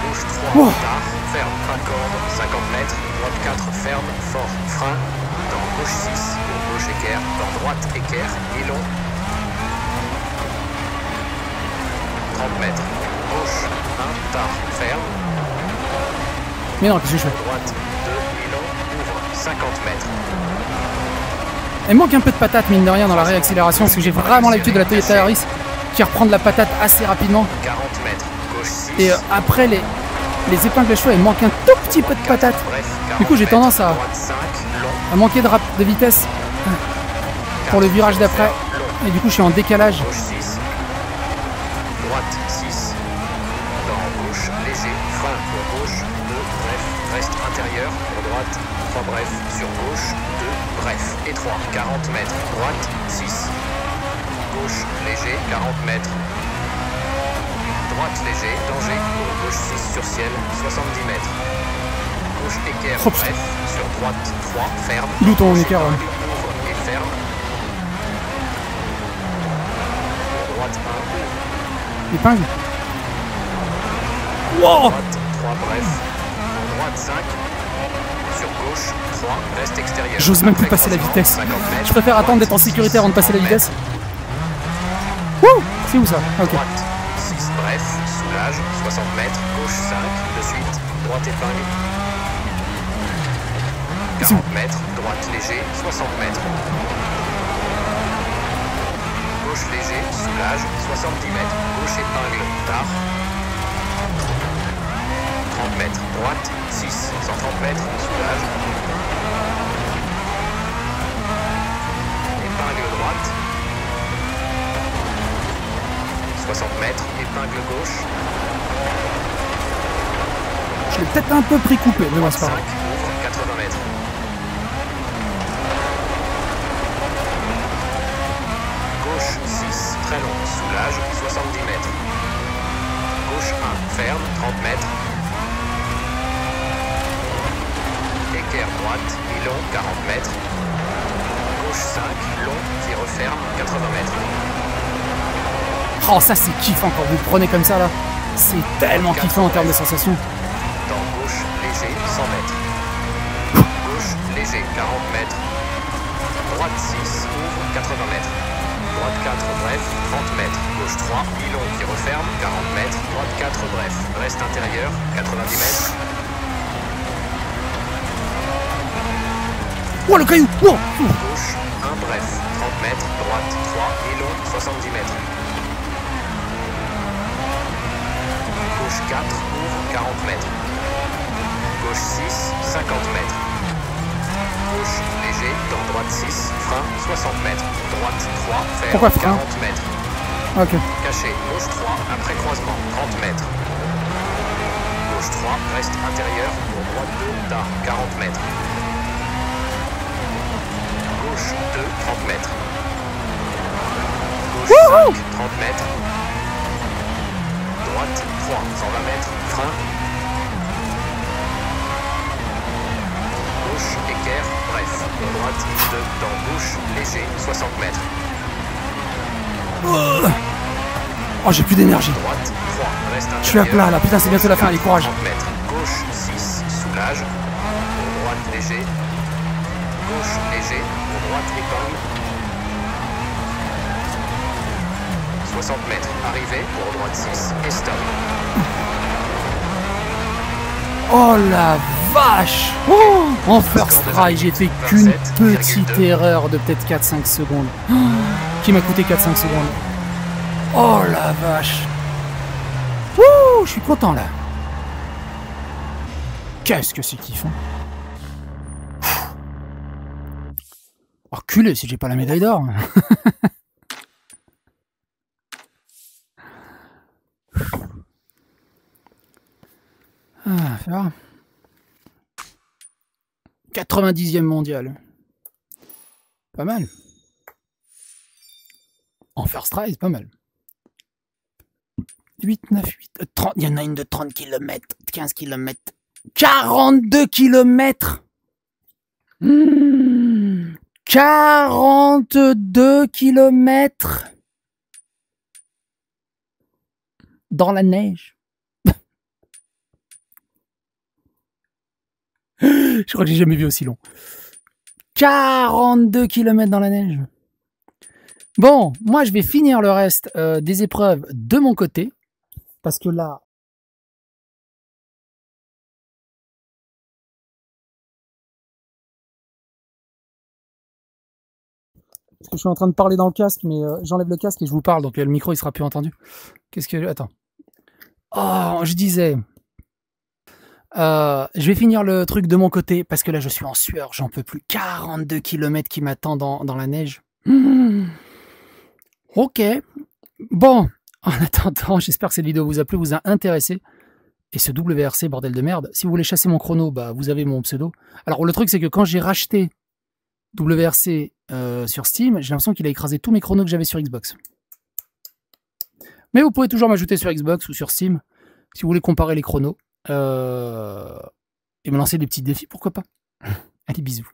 Gauche 3, Oh. tard, ferme, fin corde, 50 mètres. Droite 4, ferme, fort, frein. Dans gauche 6, pour gauche équerre. Dans droite équerre, mi-long. 30 mètres. Gauche 1, tard, ferme. Mais non, qu'est-ce que je fais? Droite 2, mi-long, ouvre, 50 mètres. Il manque un peu de patate, mine de rien, dans la réaccélération, parce que j'ai vraiment l'habitude de la Toyota Yaris qui reprend de la patate assez rapidement. 40 mètres. Gauche 6. Et après, les épingles à cheveux, il manque un tout petit peu de patate. Bref, Du coup, j'ai 40 tendance mètres, droite 5, long, à manquer de vitesse pour le virage d'après. long. Et du coup, je suis en décalage. Gauche 6. Droite 6. Dans gauche, léger. Frein pour gauche. 2, bref. Reste intérieur. Pour droite. 3 bref. Sur gauche. 2, bref. Et 3. 40 mètres. Droite 6. Gauche, léger, 40 mètres. Droite, léger, danger. Gauche 6 sur ciel, 70 mètres. Gauche, équerre, Oh, bref. Sur droite, 3, ferme. Il est où ton Gauche, équerre, là? ouvre et ferme. Droite, 1. Épingle. Wow! Droite, 3, bref. Droite, 5. Sur gauche, 3, reste extérieur. J'ose même plus Après passer la croisement, vitesse. 50 mètres. Je préfère attendre d'être en Droite, sécurité avant de passer la 30 vitesse. mètres. Wouh! C'est où ça? Ah, ok. Droite, 6, bref, soulage, 60 mètres, gauche 5, de suite, droite épingle. C'est où? 40 mètres, droite léger, 60 mètres. Gauche léger, soulage, 70 mètres, gauche épingle, tard. 30 mètres, droite, 6, 130 mètres, soulage. Épingle droite. 60 mètres, épingle gauche. Je l'ai peut-être un peu pris coupé, mais bon, c'est pas 5, grave. ouvre, 80 mètres. Gauche 6, très long, soulage, 70 mètres. Gauche 1, ferme, 30 mètres. Équerre droite, mi-long, 40 mètres. Gauche 5, long, qui referme, 80 mètres. Oh, ça c'est kiffant quand vous le prenez comme ça là. C'est tellement kiffant en termes de sensations. Dans gauche, léger, 100 mètres. Gauche, léger, 40 mètres. Droite 6, ouvre, 80 mètres. Droite 4, bref, 30 mètres. Gauche 3, mi-long qui referme, 40 mètres. Droite 4, bref, reste intérieur, 90 mètres. Oh, le caillou! Oh! Gauche 1, bref, 30 mètres. Droite 3, mi-long, 70 mètres. Gauche 4, ouvre, 40 mètres. Gauche 6, 50 mètres. Gauche léger, dans droite 6, frein, 60 mètres. Droite 3, ferme, Pourquoi frein? 40 mètres. Ok. Caché, gauche 3, après croisement, 30 mètres. Gauche 3, reste intérieur, pour droite 2, tard, 40 mètres. Gauche 2, 30 mètres. Gauche 5, 30 mètres. Droite 3, 120 mètres, frein. Gauche, équerre, bref. Droite 2, dans gauche, léger, 60 mètres. Oh, j'ai plus d'énergie. Droite 3, reste intérieur. Je suis à plat là, putain, c'est bientôt la fin, allez, courage. 30 mètres. Gauche 6, soulage. Droite léger. Gauche léger. Droite épingle. 60 mètres. Arrivée pour droite 6 et stop. Oh la vache! Oh, en first try, j'ai fait qu'une petite erreur de peut-être 4-5 secondes. Oh, qui m'a coûté 4-5 secondes. Oh la vache! Ouh, je suis content là. Qu'est-ce que c'est kiffant. Reculé si j'ai pas la médaille d'or. Ah, ça va. 90e mondial. Pas mal. En first try, c'est pas mal. 8, 9, 8, 30. Il y en a une de 30 km, 15 km, 42 km. 42 km dans la neige. Je crois que j'ai jamais vu aussi long. 42 km dans la neige. Bon, moi je vais finir le reste des épreuves de mon côté. Parce que là... Parce que je suis en train de parler dans le casque, mais j'enlève le casque et je vous parle, donc le micro il sera plus entendu. Qu'est-ce que... Attends. Oh, je disais... je vais finir le truc de mon côté, parce que là je suis en sueur, j'en peux plus. 42 km qui m'attendent dans la neige. Ok. Bon, en attendant, j'espère que cette vidéo vous a plu, vous a intéressé. Et ce WRC, bordel de merde, si vous voulez chasser mon chrono, bah vous avez mon pseudo. Alors le truc c'est que quand j'ai racheté WRC sur Steam, j'ai l'impression qu'il a écrasé tous mes chronos que j'avais sur Xbox. Mais vous pouvez toujours m'ajouter sur Xbox ou sur Steam si vous voulez comparer les chronos et me lancer des petits défis, pourquoi pas. Allez, bisous.